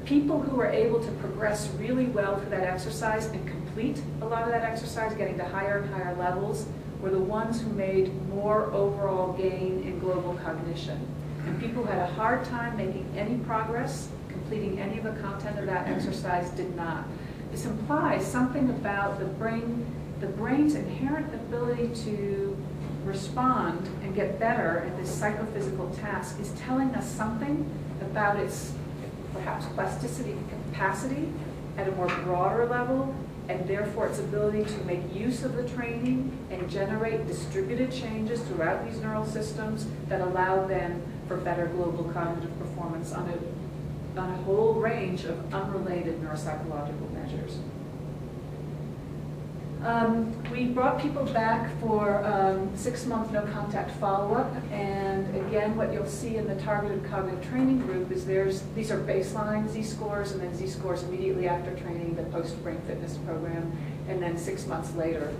People who were able to progress really well through that exercise and complete a lot of that exercise, getting to higher and higher levels, were the ones who made more overall gain in global cognition. And people who had a hard time making any progress, completing any of the content of that exercise, did not. This implies something about the brain's inherent ability to respond and get better at this psychophysical task is telling us something about its perhaps plasticity capacity at a more broader level, and therefore its ability to make use of the training and generate distributed changes throughout these neural systems that allow then for better global cognitive performance on a whole range of unrelated neuropsychological measures. We brought people back for 6-month no-contact follow-up, and again, what you'll see in the targeted cognitive training group is these are baseline Z-scores, and then Z-scores immediately after training, the post-brain fitness program, and then 6 months later.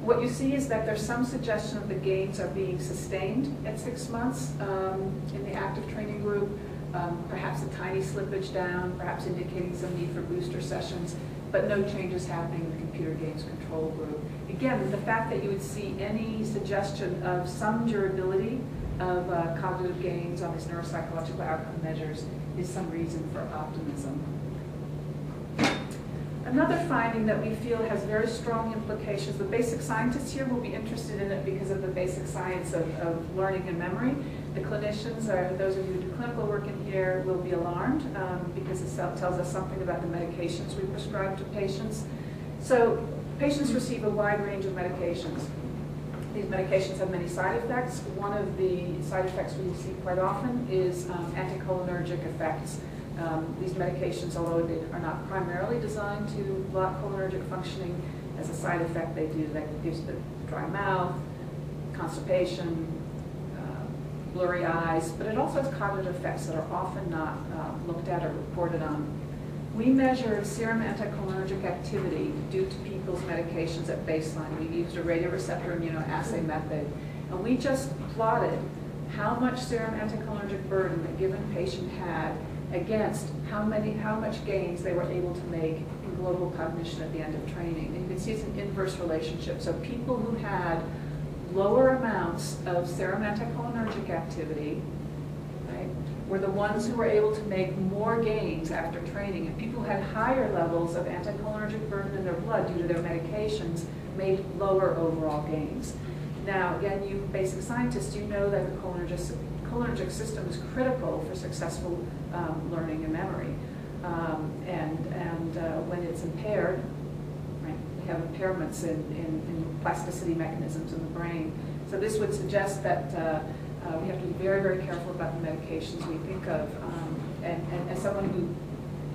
What you see is that there's some suggestion of the gains are being sustained at 6 months in the active training group, perhaps a tiny slippage down, perhaps indicating some need for booster sessions, but no changes happening in the computer games control group. Again, the fact that you would see any suggestion of some durability of cognitive gains on these neuropsychological outcome measures is some reason for optimism. Another finding that we feel has very strong implications, the basic scientists here will be interested in it because of the basic science of learning and memory. The clinicians, or those of you who do clinical work in here, will be alarmed because it tells us something about the medications we prescribe to patients. So patients receive a wide range of medications. These medications have many side effects. One of the side effects we see quite often is anticholinergic effects. These medications, although they are not primarily designed to block cholinergic functioning, as a side effect they do, that gives the dry mouth, constipation, blurry eyes, but it also has cognitive effects that are often not looked at or reported on. We measured serum anticholinergic activity due to people's medications at baseline. We used a radioreceptor immunoassay method, and we just plotted how much serum anticholinergic burden a given patient had against how much gains they were able to make in global cognition at the end of training. And you can see it's an inverse relationship. So people who had lower amounts of serum anticholinergic activity, right, were the ones who were able to make more gains after training. And people who had higher levels of anticholinergic burden in their blood due to their medications made lower overall gains. Now, again, you basic scientists, you know that the cholinergic system is critical for successful learning and memory. When it's impaired, right, we have impairments in plasticity mechanisms in the brain. So this would suggest that we have to be very, very careful about the medications we think of. And as someone who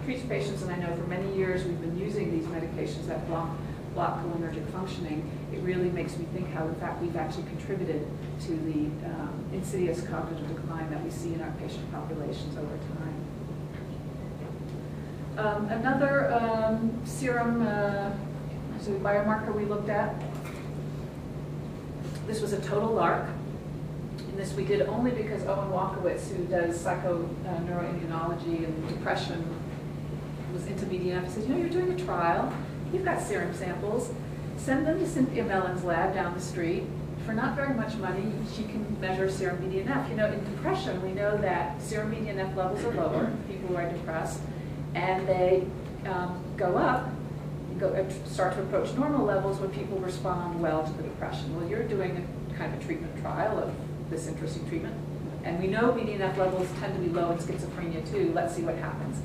treats patients, and I know for many years we've been using these medications that block cholinergic functioning, it really makes me think how, in fact, we've actually contributed to the insidious cognitive decline that we see in our patient populations over time. Another serum biomarker we looked at, this was a total lark. And this we did only because Owen Walkowitz, who does psychoneuroimmunology and depression, was into BDNF. He said, you know, you're doing a trial. You've got serum samples. Send them to Cynthia Mellon's lab down the street. For not very much money, she can measure serum BDNF. You know, in depression, we know that serum BDNF levels are lower, people who are depressed, and they go up, start to approach normal levels when people respond well to the depression. Well, you're doing a kind of a treatment trial of this interesting treatment, and we know BDNF levels tend to be low in schizophrenia too. Let's see what happens.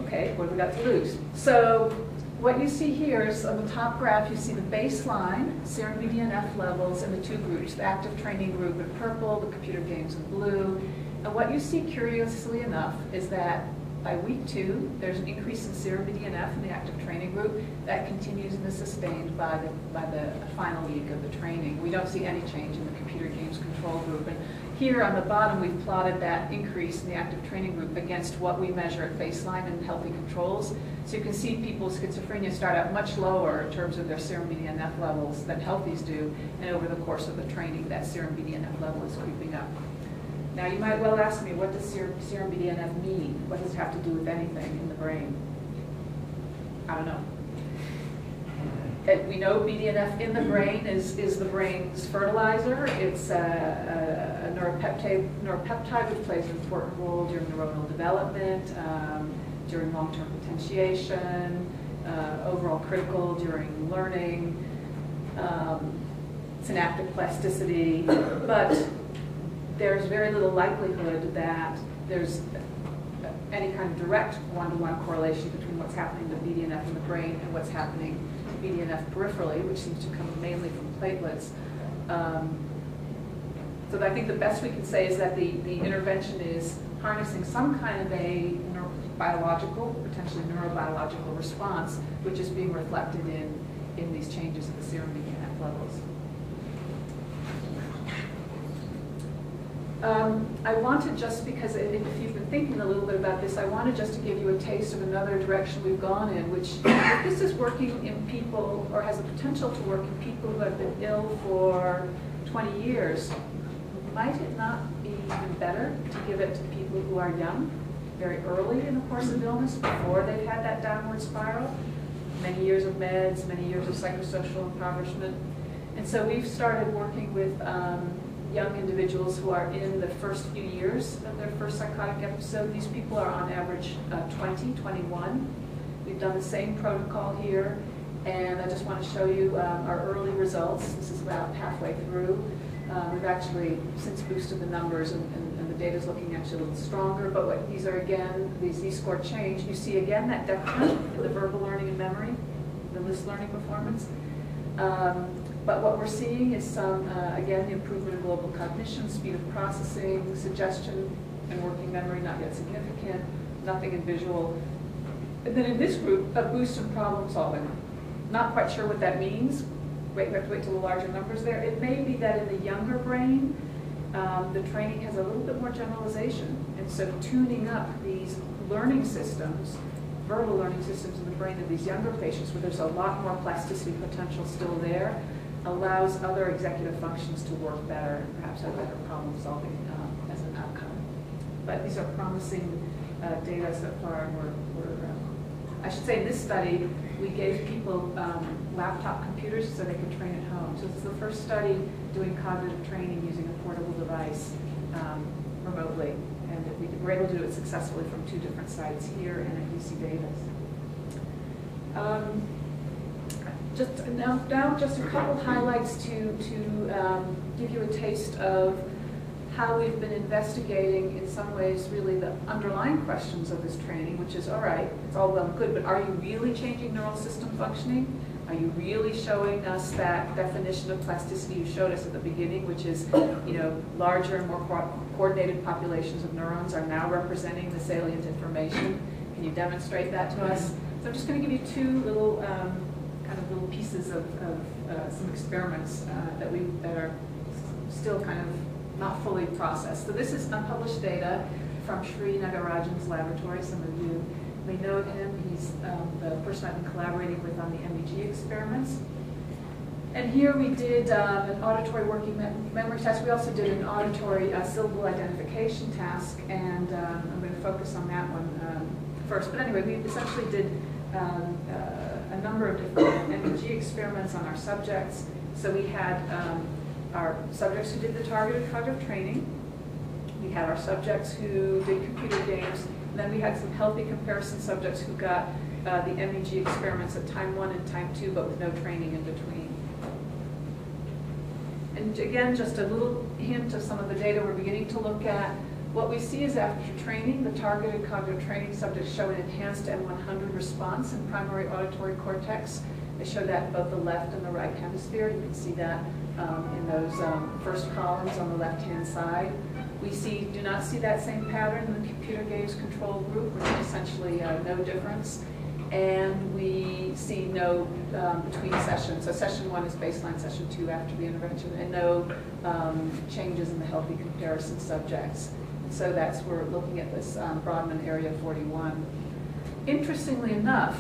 Okay, what have we got to lose? So what you see here is on the top graph, you see the baseline serum BDNF levels in the two groups, the active training group in purple, the computer games in blue. And what you see, curiously enough, is that by week 2, there's an increase in serum BDNF in the active training group that continues and is sustained by the final week of the training. We don't see any change in the computer games control group. And here on the bottom, we've plotted that increase in the active training group against what we measure at baseline in healthy controls. So you can see people with schizophrenia start out much lower in terms of their serum BDNF levels than healthies do, and over the course of the training, that serum BDNF level is creeping up. Now, you might well ask me, what does serum BDNF mean? What does it have to do with anything in the brain? I don't know. We know BDNF in the brain is the brain's fertilizer. It's a neuropeptide which plays an important role during neuronal development, during long-term potentiation, overall critical during learning, synaptic plasticity, but there's very little likelihood that there's any kind of direct one-to-one correlation between what's happening to BDNF in the brain and what's happening to BDNF peripherally, which seems to come mainly from platelets. So I think the best we can say is that the intervention is harnessing some kind of a biological, potentially neurobiological response, which is being reflected in these changes in the serum BDNF levels. I wanted, just because if you've been thinking a little bit about this, I wanted just to give you a taste of another direction we've gone in, which if this is working in people, or has the potential to work in people who have been ill for 20 years, might it not be even better to give it to people who are young, very early in the course of illness, before they've had that downward spiral? Many years of meds, many years of psychosocial impoverishment. And so we've started working with young individuals who are in the first few years of their first psychotic episode. These people are on average 20, 21. We've done the same protocol here, and I just want to show you our early results. This is about halfway through. We've actually since boosted the numbers, and the data is looking actually a little stronger, but what these are, again, these Z-score change. You see again that detriment in the verbal learning and memory, the list learning performance. But what we're seeing is some, again, the improvement in global cognition, speed of processing, suggestion and working memory, not yet significant, nothing in visual. And then in this group, a boost in problem solving. Not quite sure what that means. We have to wait till the larger numbers there. It may be that in the younger brain, the training has a little bit more generalization. And so tuning up these learning systems, verbal learning systems in the brain of these younger patients, where there's a lot more plasticity potential still there, allows other executive functions to work better and perhaps have better problem solving as an outcome. But these are promising data so far, and I should say in this study, we gave people laptop computers so they could train at home. So this is the first study doing cognitive training using a portable device remotely. And we were able to do it successfully from 2 different sites here and at UC Davis. Now just a couple highlights to give you a taste of how we've been investigating, in some ways, really the underlying questions of this training, which is, all right, it's all well and good, but are you really changing neural system functioning? Are you really showing us that definition of plasticity you showed us at the beginning, which is, larger and more coordinated populations of neurons are now representing the salient information? Can you demonstrate that to us? So I'm just going to give you 2 little kind of little pieces of some experiments that are still kind of not fully processed. So this is unpublished data from Sri Nagarajan's laboratory. Some of you may know him. He's the person I've been collaborating with on the MEG experiments. And here we did an auditory working memory test. We also did an auditory syllable identification task, and I'm going to focus on that one first. But anyway, we essentially did a number of different MEG experiments on our subjects. So we had our subjects who did the targeted cognitive training. We had our subjects who did computer games. And then we had some healthy comparison subjects who got the MEG experiments at time 1 and time 2, but with no training in between. And again, just a little hint of some of the data we're beginning to look at. What we see is after training, the targeted cognitive training subjects show an enhanced M100 response in primary auditory cortex. They show that in both the left and the right hemisphere. You can see that in those first columns on the left-hand side. We do not see that same pattern in the computer games control group, which is essentially no difference. And we see no between sessions. So session 1 is baseline, session 2 after the intervention, and no changes in the healthy comparison subjects. And so we're looking at this Brodmann Area 41. Interestingly enough,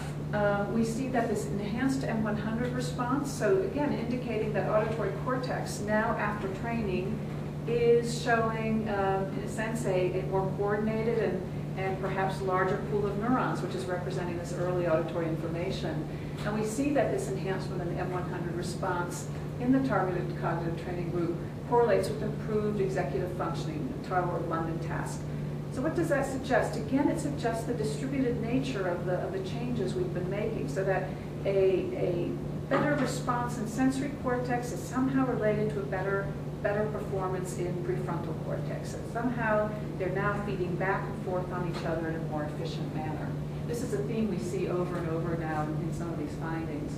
we see that this enhanced M100 response, so again indicating that auditory cortex now after training is showing, in a sense, a more coordinated and perhaps larger pool of neurons, which is representing this early auditory information. And we see that this enhancement in the M100 response in the targeted cognitive training group correlates with improved executive functioning, the Tower of London task. So what does that suggest? Again, it suggests the distributed nature of the changes we've been making, so that a better response in sensory cortex is somehow related to a better performance in prefrontal cortex. So somehow they're now feeding back and forth on each other in a more efficient manner. This is a theme we see over and over now in some of these findings.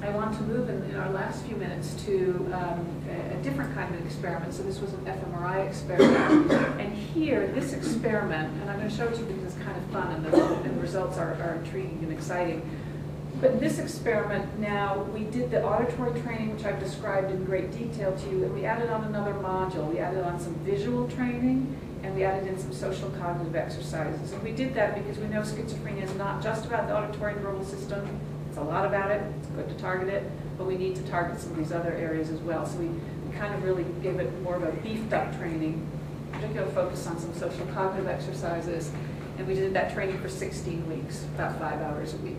I want to move in our last few minutes to a different kind of experiment. So this was an fMRI experiment. And here, this experiment, and I'm going to show it to you because it's kind of fun and the results are intriguing and exciting. But in this experiment now, we did the auditory training, which I've described in great detail to you, and we added on another module. We added on some visual training, and we added in some social cognitive exercises. And we did that because we know schizophrenia is not just about the auditory nervous system. It's a lot about it. It's good to target it, but we need to target some of these other areas as well. So we kind of really gave it more of a beefed up training, particular focus on some social cognitive exercises. And we did that training for 16 weeks, about 5 hours a week.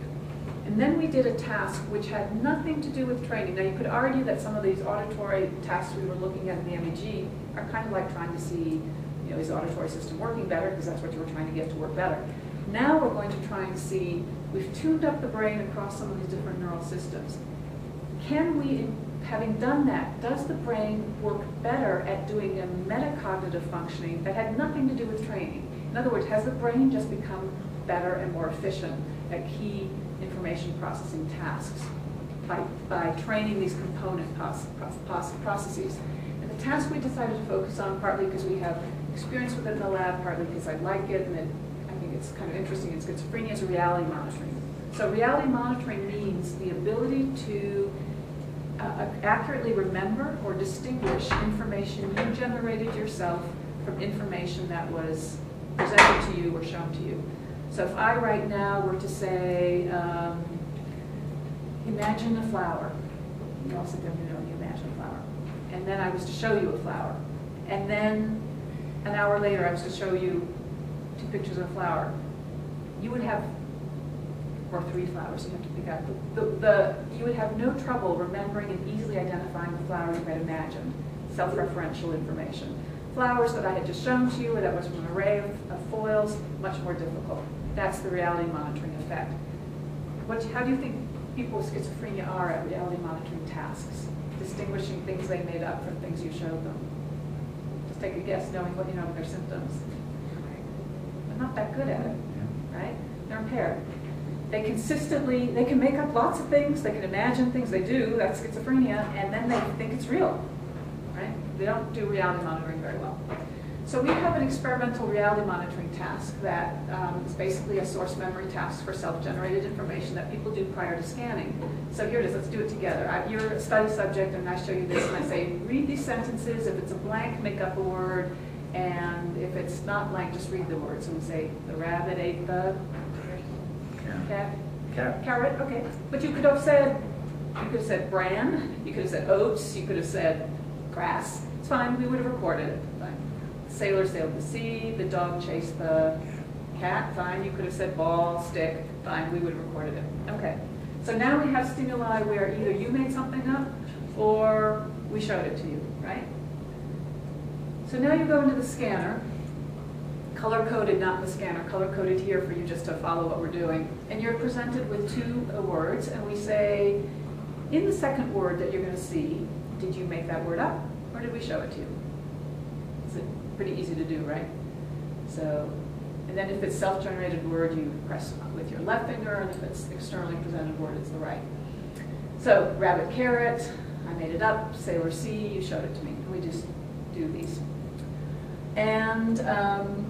And then we did a task which had nothing to do with training. Now you could argue that some of these auditory tasks we were looking at in the MEG are kind of like trying to see, is the auditory system working better, because that's what you were trying to get to work better. Now we're going to try and see, we've tuned up the brain across some of these different neural systems. Can we, having done that, does the brain work better at doing a metacognitive functioning that had nothing to do with training? In other words, has the brain just become better and more efficient at key information processing tasks by training these component processes? And the task we decided to focus on, partly because we have experience with it in the lab, partly because I like it, and I think it's kind of interesting in schizophrenia, is reality monitoring. So reality monitoring means the ability to accurately remember or distinguish information you generated yourself from information that was presented to you or shown to you. So if I right now were to say, imagine a flower. You all sit there and you imagine a flower. And then I was to show you a flower. And then an hour later I was to show you 2 pictures of a flower. You would have, or 3 flowers you have to pick out. You would have no trouble remembering and easily identifying the flowers you had imagined. Self-referential information. Flowers that I had just shown to you, or that was from an array of foils, much more difficult. That's the reality monitoring effect. How do you think people with schizophrenia are at reality monitoring tasks? Distinguishing things they made up from things you showed them. Just take a guess, knowing what you know of their symptoms. They're not that good at it, right? They're impaired. They can make up lots of things, they can imagine things, they do, that's schizophrenia, and then they think it's real, right? They don't do reality monitoring very well. So we have an experimental reality monitoring task that is basically a source memory task for self-generated information that people do prior to scanning. So here it is, let's do it together. You're a study subject and I show you this and I say, read these sentences. If it's a blank, make up a word. And if it's not blank, just read the word. So we say, the rabbit ate the cat. Carrot, okay. But you could have said bran, you could have said oats, you could have said grass. It's fine, we would have recorded it. Fine. The sailor sailed the sea, the dog chased the cat, fine. You could have said ball, stick, fine, we would have recorded it. Okay. So now we have stimuli where either you made something up or we showed it to you, right? So now you go into the scanner, color-coded, not in the scanner, color-coded here for you just to follow what we're doing. And you're presented with 2 words, and we say, in the second word that you're going to see, did you make that word up, or did we show it to you? It's pretty easy to do, right? So, and then if it's self-generated word, you press with your left finger, and if it's externally presented word, it's the right. So, rabbit, carrot, I made it up, sailor, sea, you showed it to me. And we just do these. And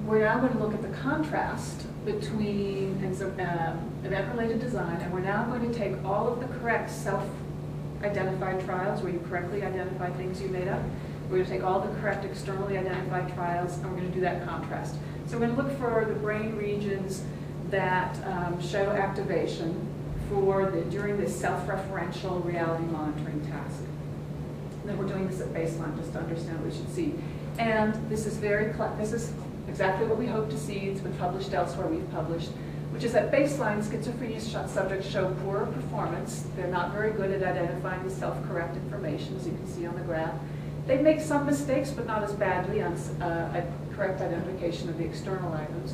we're now going to look at the contrast between event-related design, and we're now going to take all of the correct self-identified trials where you correctly identify things you made up. We're going to take all the correct externally identified trials, and we're going to do that contrast. So we're going to look for the brain regions that show activation during this self-referential reality monitoring task. And then we're doing this at baseline just to understand what we should see. And this is this is exactly what we hope to see. It's been published elsewhere, we've published, which is at baseline, schizophrenia subjects show poorer performance. They're not very good at identifying the self-correct information, as you can see on the graph. They make some mistakes, but not as badly on correct identification of the external items.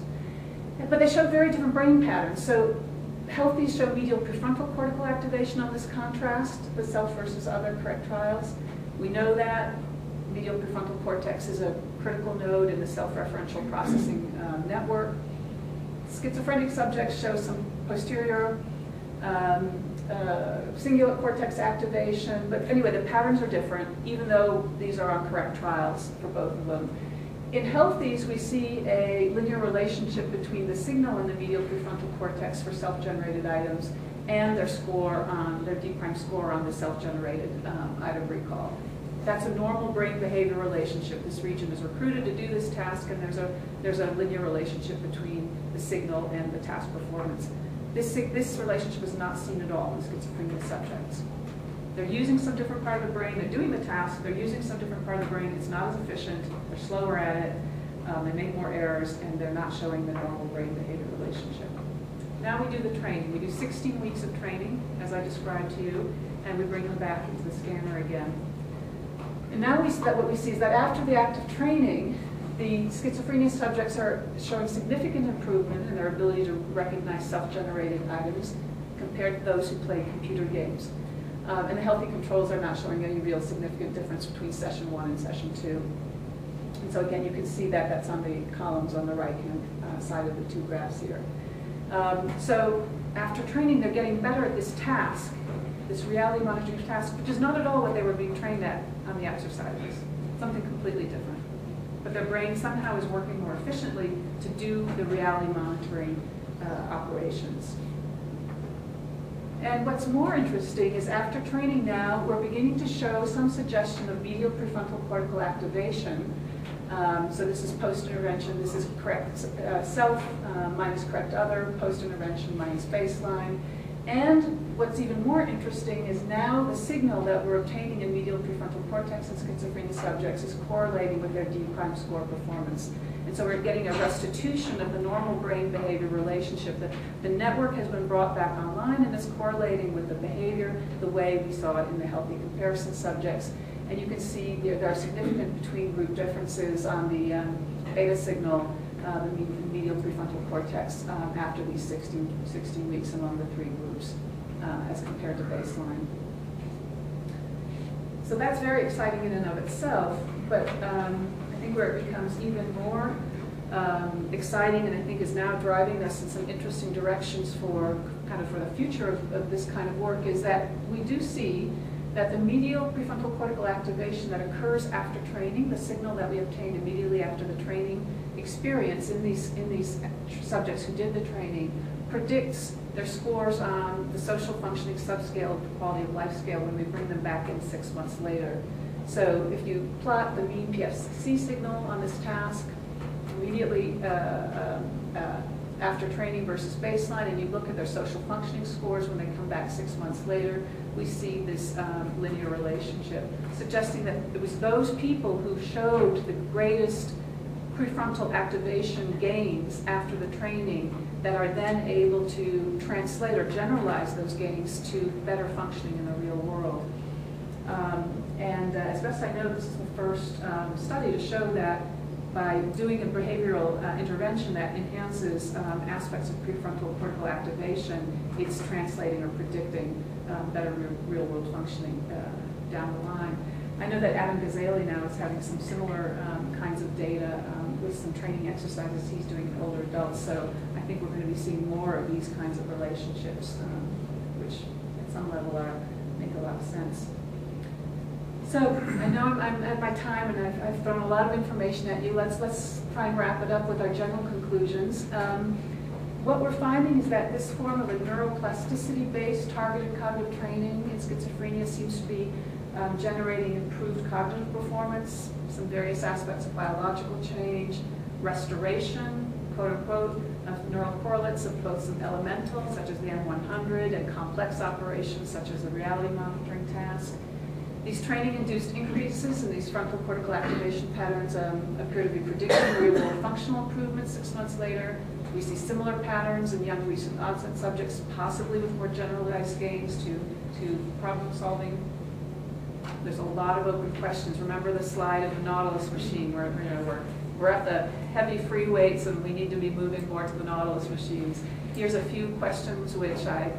But they show very different brain patterns. So healthies show medial prefrontal cortical activation on this contrast, the self versus other correct trials. We know that medial prefrontal cortex is a critical node in the self-referential processing network. Schizophrenic subjects show some posterior cingulate cortex activation, but anyway, the patterns are different, even though these are on correct trials for both of them. In healthies, we see a linear relationship between the signal in the medial prefrontal cortex for self-generated items and their score on their D' score on the self-generated item recall. That's a normal brain behavior relationship. This region is recruited to do this task, and there's a linear relationship between the signal and the task performance. This relationship is not seen at all in schizophrenia subjects. They're using some different part of the brain, they're doing the task, they're using some different part of the brain, it's not as efficient, they're slower at it, they make more errors, and they're not showing the normal brain behavior relationship. Now we do the training. We do 16 weeks of training, as I described to you, and we bring them back into the scanner again. And now what we see is that after the active training, the schizophrenia subjects are showing significant improvement in their ability to recognize self-generated items compared to those who play computer games. And the healthy controls are not showing any real significant difference between session 1 and session 2. And so again, you can see that that's on the columns on the right-hand side of the two graphs here. So after training, they're getting better at this task, this reality monitoring task, which is not at all what they were being trained at on the exercises, something completely different. But their brain somehow is working more efficiently to do the reality monitoring operations. And what's more interesting is after training now, we're beginning to show some suggestion of medial prefrontal cortical activation. So this is post-intervention, this is correct self minus correct other, post-intervention minus baseline. And what's even more interesting is now the signal that we're obtaining in medial prefrontal cortex in schizophrenia subjects is correlating with their D' score performance. And so we're getting a restitution of the normal brain behavior relationship. The network has been brought back online and is correlating with the behavior the way we saw it in the healthy comparison subjects. And you can see there are significant between group differences on the beta signal, the medial prefrontal cortex after these 16 weeks among the 3 groups as compared to baseline. So that's very exciting in and of itself, but I think where it becomes even more exciting, and I think is now driving us in some interesting directions for the future of this kind of work, is that we do see that the medial prefrontal cortical activation that occurs after training, the signal that we obtained immediately after the training experience in these subjects who did the training, predicts their scores on the social functioning subscale of the quality of life scale when we bring them back in 6 months later. So if you plot the mean PFC signal on this task immediately after training versus baseline, and you look at their social functioning scores when they come back 6 months later, we see this linear relationship, suggesting that it was those people who showed the greatest prefrontal activation gains after the training that are then able to translate or generalize those gains to better functioning in the real world. As best I know, this is the first study to show that by doing a behavioral intervention that enhances aspects of prefrontal cortical activation, it's translating or predicting better real-world functioning down the line. I know that Adam Gazzaley now is having some similar kinds of data with some training exercises he's doing in older adults, so I think we're going to be seeing more of these kinds of relationships, which at some level make a lot of sense. So I know I'm at my time, and I've thrown a lot of information at you. Let's try and wrap it up with our general conclusions. What we're finding is that this form of a neuroplasticity-based targeted cognitive training in schizophrenia seems to be generating improved cognitive performance, some various aspects of biological change, restoration, quote unquote, of neural correlates of both some elemental, such as the M100, and complex operations, such as the reality monitoring task. These training-induced increases in these frontal cortical activation patterns appear to be predicting real-world functional improvements 6 months later. We see similar patterns in young recent onset subjects, possibly with more generalized gains to problem solving. There's a lot of open questions. Remember the slide of the Nautilus machine where we're at the heavy free weights and we need to be moving more to the Nautilus machines. Here's a few questions which I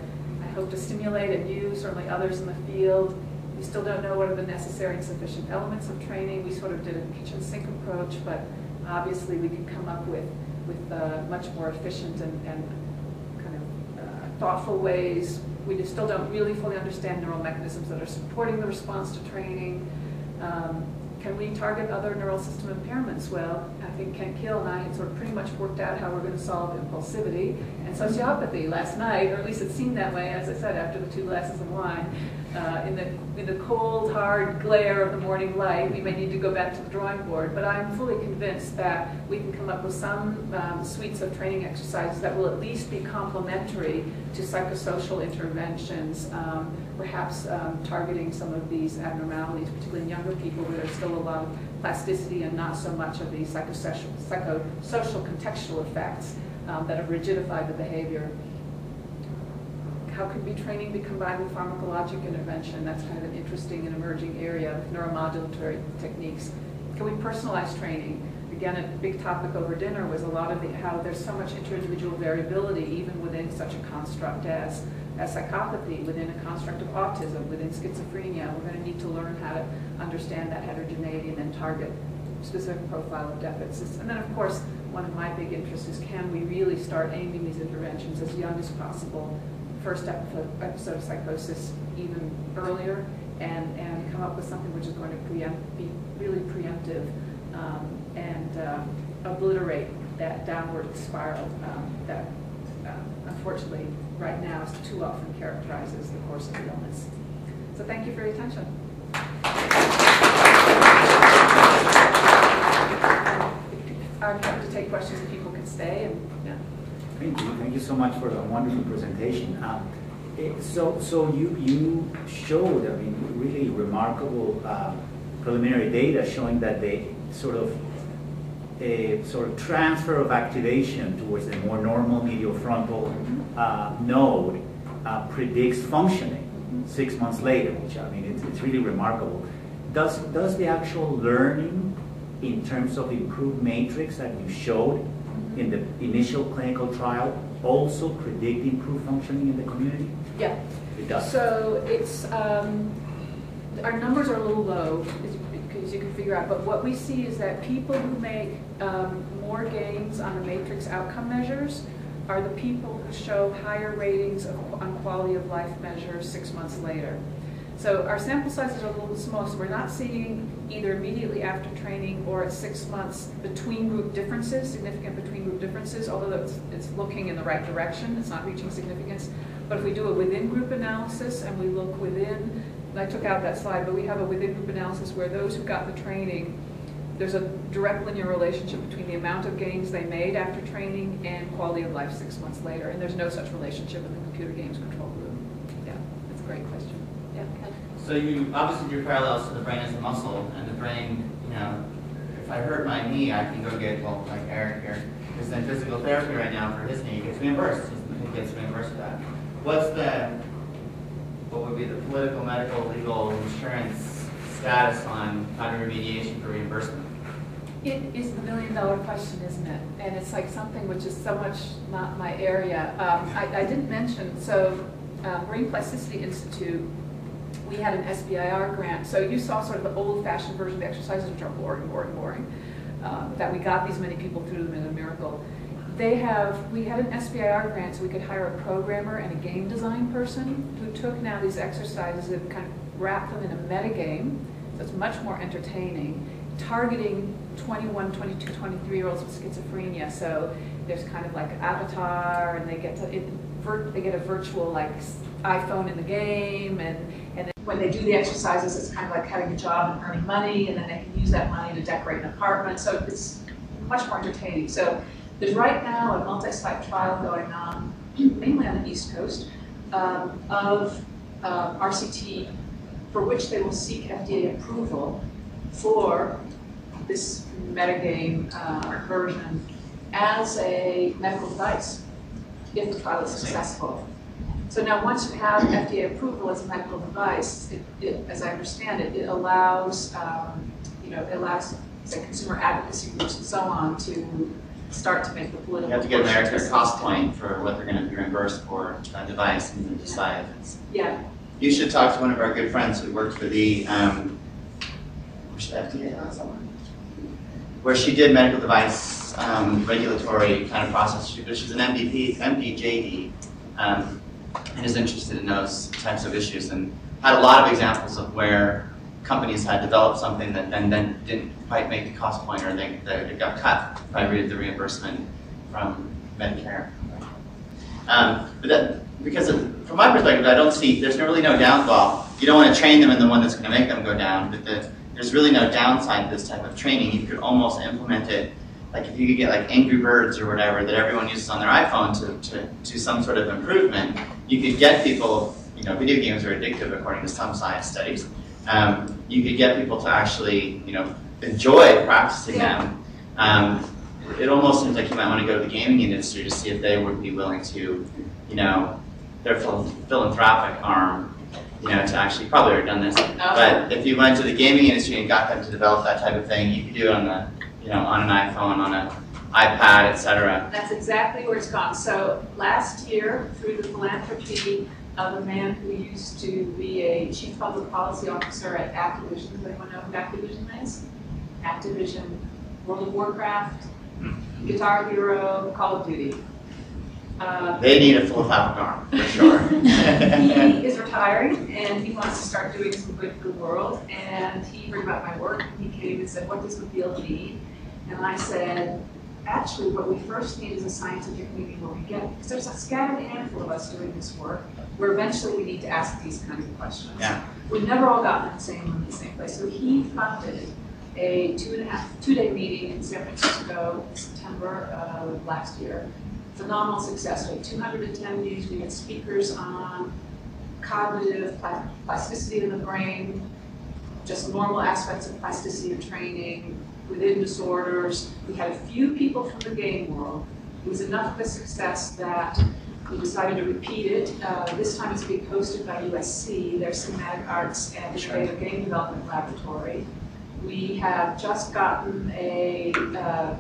hope to stimulate in you, certainly others in the field. We still don't know what are the necessary and sufficient elements of training. We sort of did a kitchen sink approach, but obviously we could come up with much more efficient and kind of thoughtful ways. We just still don't really fully understand neural mechanisms that are supporting the response to training. Can we target other neural system impairments? Well, I think Ken Keel and I had sort of pretty much worked out how we're going to solve impulsivity and sociopathy last night, or at least it seemed that way, as I said, after the 2 glasses of wine. In the cold, hard glare of the morning light, we may need to go back to the drawing board, but I'm fully convinced that we can come up with some suites of training exercises that will at least be complementary to psychosocial interventions, perhaps targeting some of these abnormalities, particularly in younger people where there's still a lot of plasticity and not so much of the psychosocial contextual effects that have rigidified the behavior. How could training be combined with pharmacologic intervention? That's kind of an interesting and emerging area of neuromodulatory techniques. Can we personalize training? Again, a big topic over dinner was a lot of how there's so much interindividual variability even within such a construct as psychopathy, within a construct of autism, within schizophrenia. We're going to need to learn how to understand that heterogeneity and then target specific profile of deficits. And then, of course, one of my big interests is can we really start aiming these interventions as young as possible, first episode of psychosis even earlier, and come up with something which is going to be really preemptive and obliterate that downward spiral that unfortunately right now too often characterizes the course of the illness. So thank you for your attention. I'm happy to take questions if people can stay. And, yeah. Thank you so much for a wonderful presentation. So you showed, I mean, really remarkable preliminary data showing that they sort of transfer of activation towards the more normal medial frontal node predicts functioning 6 months later, which I mean it's really remarkable. Does the actual learning in terms of improved matrix that you showed in the initial clinical trial also predict improved functioning in the community? Yeah. It does. So it's our numbers are a little low, as you can figure out, but what we see is that people who make more gains on the matrix outcome measures are the people who show higher ratings on quality of life measures 6 months later. So our sample sizes are a little bit small, so we're not seeing either immediately after training or at 6 months between group differences, significant between group differences, although it's looking in the right direction, it's not reaching significance. But if we do a within group analysis and we look within, and I took out that slide, but we have a within group analysis where those who got the training, there's a direct linear relationship between the amount of gains they made after training and quality of life 6 months later, and there's no such relationship in the computer games control group. Yeah, that's a great question. Yeah. So you obviously drew parallels to the brain as a muscle, and the brain, you know, if I hurt my knee, I can go get, well, like Eric here, is in physical therapy right now for his knee, he gets reimbursed. He gets reimbursed for that. What would be the political, medical, legal, insurance status on cognitive remediation for reimbursement? It is the $1 million question, isn't it? And it's like something which is so much not my area. I didn't mention, so Brain Plasticity Institute, we had an SBIR grant. So you saw sort of the old-fashioned version of the exercises, which are boring, that we got these many people through them in a miracle. We had an SBIR grant so we could hire a programmer and a game design person who took now these exercises and kind of wrapped them in a metagame. that's much more entertaining, targeting 21, 22, 23-year-olds with schizophrenia. So there's kind of like Avatar, and they get a virtual like iPhone in the game, and then when they do the exercises, it's kind of like having a job and earning money, and then they can use that money to decorate an apartment. So it's much more entertaining. So there's right now a multi-site trial going on, mainly on the East Coast, of RCT, for which they will seek FDA approval for this metagame version as a medical device, if the trial is successful. So now once you have FDA approval as a medical device, as I understand it, it allows, it allows, say, consumer advocacy groups and so on to start to make the political. You have to get America's cost point for what they're going to be reimbursed for a device and then decide if it's. Yeah. You should talk to one of our good friends who worked for the FDA, where she did medical device regulatory kind of process. She's an MPJD, and is interested in those types of issues, and had a lot of examples of where companies had developed something that then didn't quite make the cost point, or they got cut by the reimbursement from Medicare. Because from my perspective, I don't see, there's really no downfall. You don't want to train them in the one that's going to make them go down, but there's really no downside to this type of training. You could almost implement it, like if you could get like Angry Birds or whatever that everyone uses on their iPhone to do some sort of improvement. You could get people, video games are addictive according to some science studies. You could get people to actually, enjoy practicing them. It almost seems like you might want to go to the gaming industry to see if they would be willing to, their philanthropic arm, to actually, probably already done this, but if you went to the gaming industry and got them to develop that type of thing, you could do it on the, on an iPhone, on an iPad, etc. That's exactly where it's gone. So last year, through the philanthropy of a man who used to be a chief public policy officer at Activision. Does anyone know who Activision is? Activision, World of Warcraft, Guitar Hero, Call of Duty. They need a philanthropic arm, for sure. He is retiring, and he wants to start doing some good for the world. And he heard about my work, and he came and said, what does the field need? And I said, actually, what we first need is a scientific meeting where we get, because there's a scattered handful of us doing this work, where eventually we need to ask these kind of questions. Yeah. We've never all gotten in the same place. So he funded a two-day meeting in San Francisco in September of last year. Phenomenal success. We had 200 attendees. We had speakers on cognitive plasticity in the brain, just normal aspects of plasticity and training, within disorders. We had a few people from the game world. It was enough of a success that we decided to repeat it. This time it's being hosted by USC, their Cinematic Arts and Innovative Game Development Laboratory. We have just gotten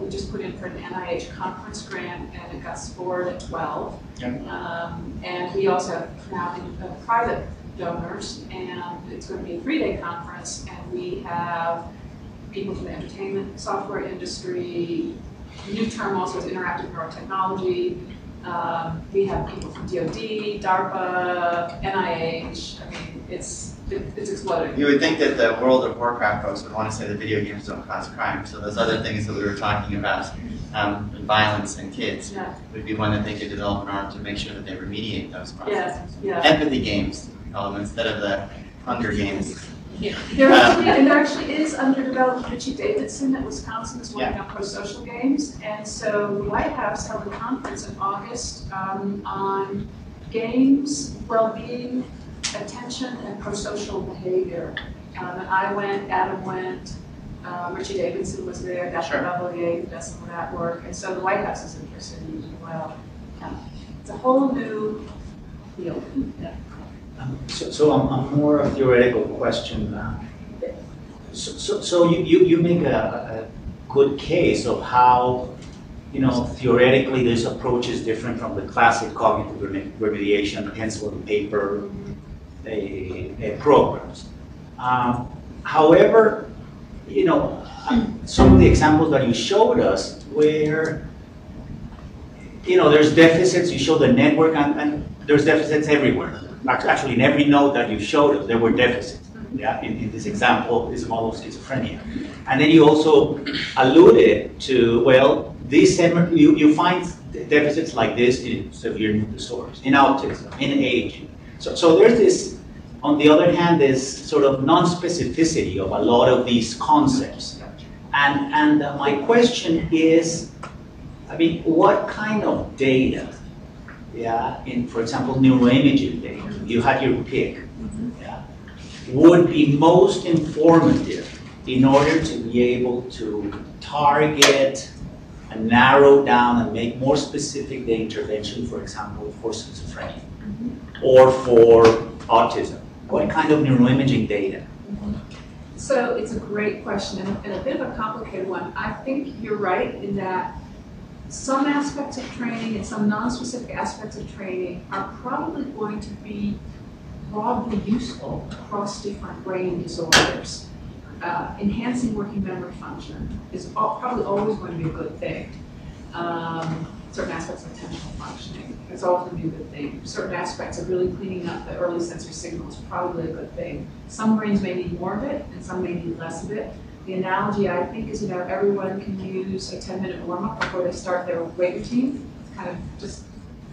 we just put in for an NIH conference grant, and it got scored at 12. And we also have now private donors, and it's going to be a 3-day conference, and we have people from the entertainment software industry. New term also is interactive neurotechnology. We have people from DoD, DARPA, NIH. I mean, it's exploding. You would think that the World of Warcraft folks would want to say that video games don't cause crime. So those other things that we were talking about, violence in kids, would be one that they could develop an arm to make sure that they remediate those processes. Yeah. Empathy games, we call them, instead of the Hunger Games. There actually is underdeveloped. Richie Davidson at Wisconsin is working on pro-social games, and so the White House held a conference in August on games, well-being, attention, and pro-social behavior. And I went, Adam went, Richie Davidson was there, Dr. Bevelier, who does some of that work, and so the White House is interested in it as well. It's a whole new field. Yeah. So a more theoretical question. So you make a good case of how, theoretically this approach is different from the classic cognitive remediation, pencil and paper programs. However, some of the examples that you showed us where, there's deficits, you show the network, and there's deficits everywhere. Actually, in every node that you showed us, there were deficits. Yeah, in this example, is a model of schizophrenia. And then you also alluded to, well, you find deficits like this in severe mood disorders, in autism, in aging. So there's this, on the other hand, this sort of non-specificity of a lot of these concepts. And my question is, I mean, what kind of data, yeah, in, for example, neuroimaging data, you had your pick, yeah, would be most informative in order to be able to target and narrow down and make more specific the intervention, for example, for schizophrenia or for autism? What kind of neuroimaging data? So it's a great question and a bit of a complicated one. I think you're right in that some aspects of training and some non-specific aspects of training are probably going to be broadly useful across different brain disorders. Enhancing working memory function is probably always going to be a good thing. Certain aspects of attentional functioning is always going to be a good thing. Certain aspects of really cleaning up the early sensory signals is probably a good thing. Some brains may need more of it, and some may need less of it. The analogy, I think, is, everyone can use a 10-minute warm-up before they start their weight routine. It's kind of just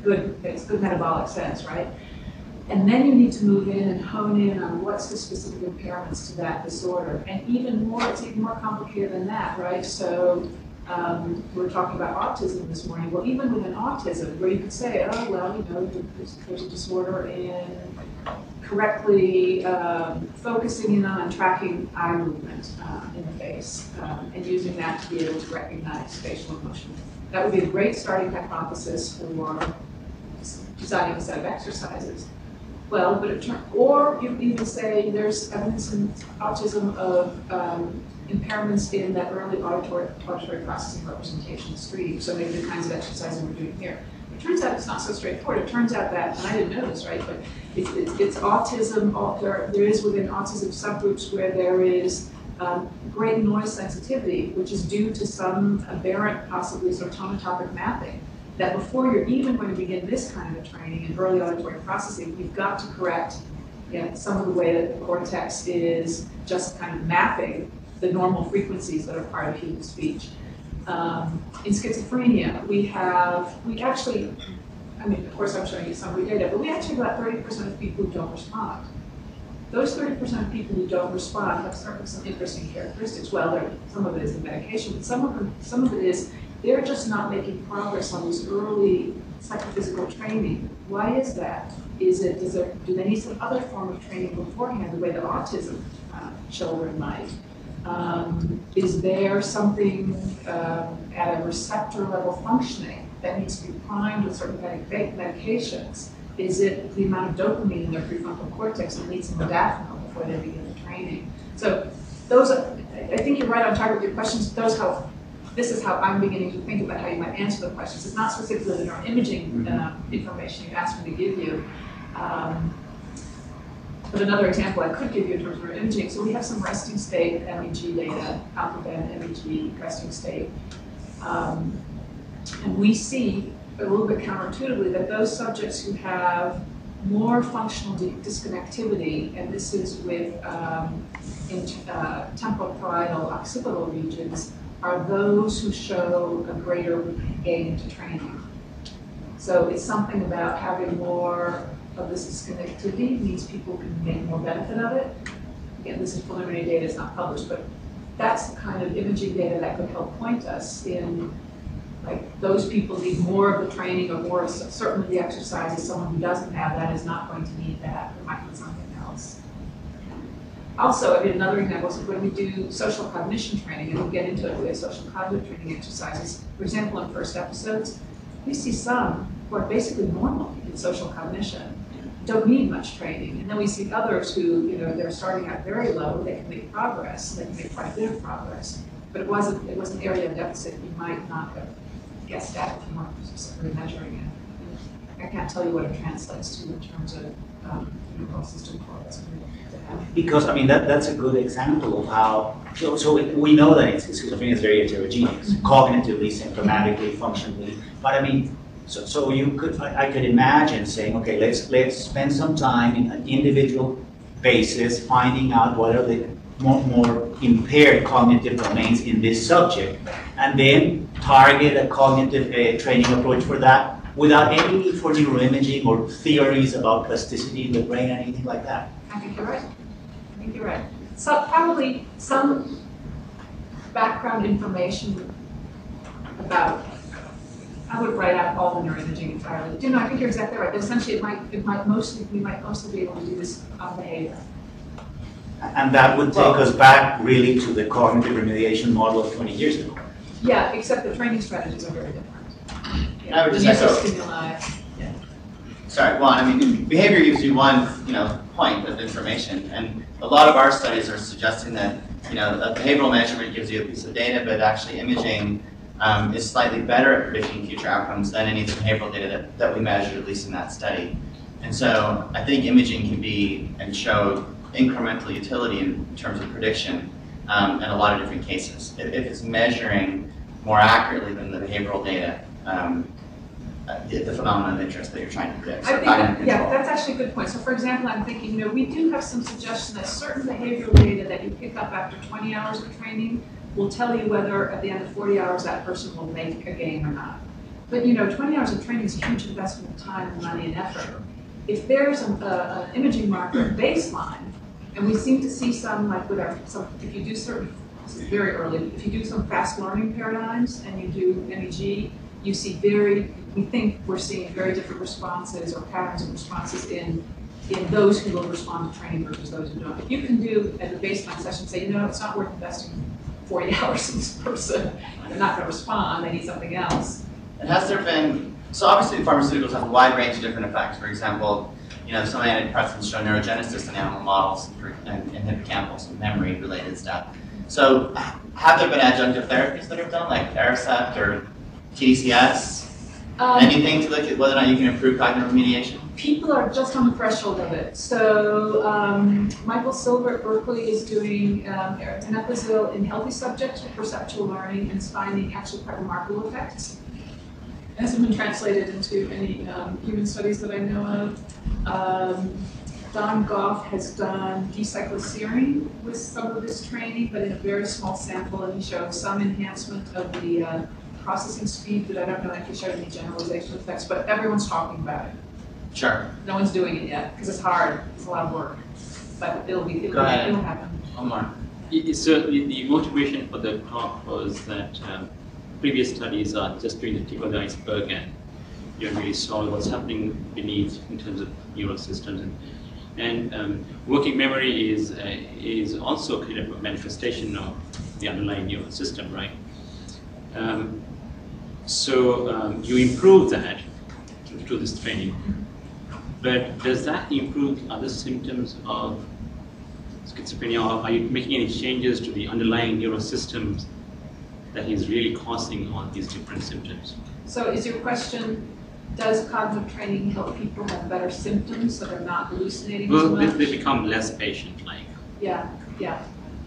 good, it's good metabolic sense, right? And then you need to move in and hone in on what's the specific impairments to that disorder. And even more, it's even more complicated than that, right? So we were talking about autism this morning. Well, even within autism, where you could say, oh, well, there's a disorder in correctly focusing in on and tracking eye movement in the face and using that to be able to recognize facial emotion. That would be a great starting hypothesis for designing a set of exercises. Well, but or you could even say there's evidence in autism of impairments in that early auditory processing representation stream. So maybe the kinds of exercises we're doing here. It turns out it's not so straightforward. It turns out that, and I didn't know this, right, but it's autism, there is within autism subgroups where there is great noise sensitivity, which is due to some aberrant, possibly sort of tonotopic mapping, that before you're even going to begin this kind of training in early auditory processing, you've got to correct some of the way that the cortex is just kind of mapping the normal frequencies that are part of human speech. In schizophrenia, we actually, I mean, of course I'm showing you summary data, but we actually have about 30% of people who don't respond. Those 30% of people who don't respond have certainly some interesting characteristics. Well, some of it is the medication, but some of it is they're just not making progress on this early psychophysical training. Why is that? Do they need some other form of training beforehand, the way that autism children might? Is there something at a receptor level functioning that needs to be primed with certain medications? Is it the amount of dopamine in their prefrontal cortex that needs some modafinil before they begin the training? So those are, I think you're right on target with your questions. This is how I'm beginning to think about how you might answer the questions. It's not specifically the neuroimaging information you asked me to give you. But another example I could give you in terms of neuroimaging, so we have some resting state MEG data, alpha-band MEG resting state. And we see a little bit counterintuitively that those subjects who have more functional disconnectivity, and this is with temporal occipital regions, are those who show a greater gain to training. So it's something about having more of this disconnectivity means people can make more benefit of it. Again, this is preliminary data, it's not published, but that's the kind of imaging data that could help point us in, like, those people need more of the training or more, certainly the exercises. Someone who doesn't have that is not going to need that. There might be something else. Also, I mean, another example is when we do social cognition training, and we'll get into it with social cognitive training exercises. For example, in first episodes, we see some who are basically normal in social cognition, don't need much training. And then we see others who, they're starting out very low, they can make progress, they can make quite a bit of progress. But it was an area of deficit you might not have guessed at if you weren't specifically measuring it. I can't tell you what it translates to in terms of neural system qualities. Because, I mean, that's a good example of how, so we know that schizophrenia is very heterogeneous, cognitively, symptomatically, functionally, but I mean, I could imagine saying, okay, let's spend some time in an individual basis, finding out what are the more impaired cognitive domains in this subject, and then target a cognitive training approach for that without any need for neuroimaging or theories about plasticity in the brain, anything like that. I think you're right. I think you're right. So probably some background information about, I would write out all the neuroimaging entirely. You know, I think you're exactly right. But essentially, we might mostly be able to do this on behavior. And that would take us back really to the cognitive remediation model of 20 years ago. Yeah, except the training strategies are very different. I would just use of echo- stimuli. Sorry, well, I mean, behavior gives you one, point of information, and a lot of our studies are suggesting that, a behavioral measurement gives you a piece of data, but actually imaging is slightly better at predicting future outcomes than any of the behavioral data that we measured, at least in that study. And so I think imaging can be and show incremental utility in terms of prediction in a lot of different cases. If it's measuring more accurately than the behavioral data, the phenomenon of interest that you're trying to predict. I think that's actually a good point. So for example, I'm thinking, we do have some suggestion that certain behavioral data that you pick up after 20 hours of training will tell you whether at the end of 40 hours that person will make a gain or not. But 20 hours of training is a huge investment of time and money and effort. If there's an imaging marker baseline, and we seem to see some, like with if you do certain, this is very early, if you do some fast learning paradigms and you do MEG, you see we think we're seeing very different responses or patterns of responses in those who will respond to training versus those who don't. If you can do at the baseline session, say, it's not worth investing 40 hours in this person, they're not going to respond, they need something else. And has there been, so obviously pharmaceuticals have a wide range of different effects. For example, some antidepressants show neurogenesis in animal models and hippocampal, some memory-related stuff. So have there been adjunctive therapies that are done, like Aricept or TDCS? Anything to look at whether or not you can improve cognitive remediation? People are just on the threshold of it. So Michael Silver at Berkeley is doing Donepezil in healthy subjects with perceptual learning and is finding actually quite remarkable effects. It hasn't been translated into any human studies that I know of. Don Goff has done D-cycloserine with some of this training, but in a very small sample, and he showed some enhancement of the processing speed, but I don't know if he showed any generalization effects, but everyone's talking about it. Sure. No one's doing it yet, because it's hard, it's a lot of work, but it'll happen. One more. So the motivation for the talk was that previous studies are just doing the tip of the iceberg and you don't really saw what's happening beneath in terms of neural systems. And working memory is also kind of a manifestation of the underlying neural system, right? So you improve that through this training, but does that improve other symptoms of schizophrenia, or are you making any changes to the underlying neural systems that is really causing all these different symptoms? So is your question, does cognitive training help people have better symptoms so they're not hallucinating as much? They become less patient-like. Yeah.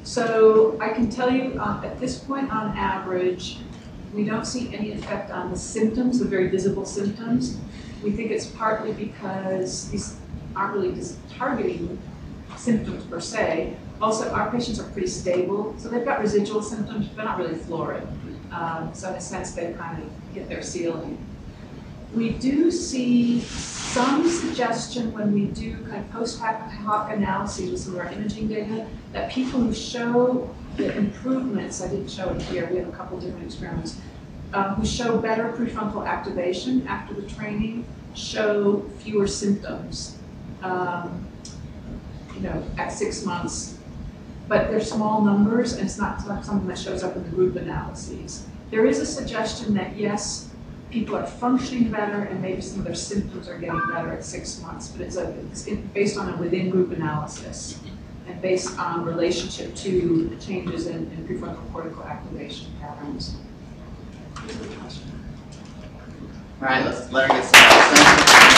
So I can tell you at this point on average, we don't see any effect on the symptoms, the very visible symptoms. We think it's partly because these aren't really just targeting symptoms per se. Also, our patients are pretty stable, so they've got residual symptoms, but not really florid. So in a sense, they kind of get their ceiling. We do see some suggestion when we do kind of post-hoc analyses with some of our imaging data that people who show the improvements, I didn't show it here, we have a couple different experiments, who show better prefrontal activation after the training, show fewer symptoms, at 6 months. But they're small numbers, and it's not something that shows up in the group analyses. There is a suggestion that yes, people are functioning better, and maybe some of their symptoms are getting better at 6 months, but it's based on a within-group analysis and based on relationship to changes in prefrontal cortical activation patterns. All right, let's let her get started.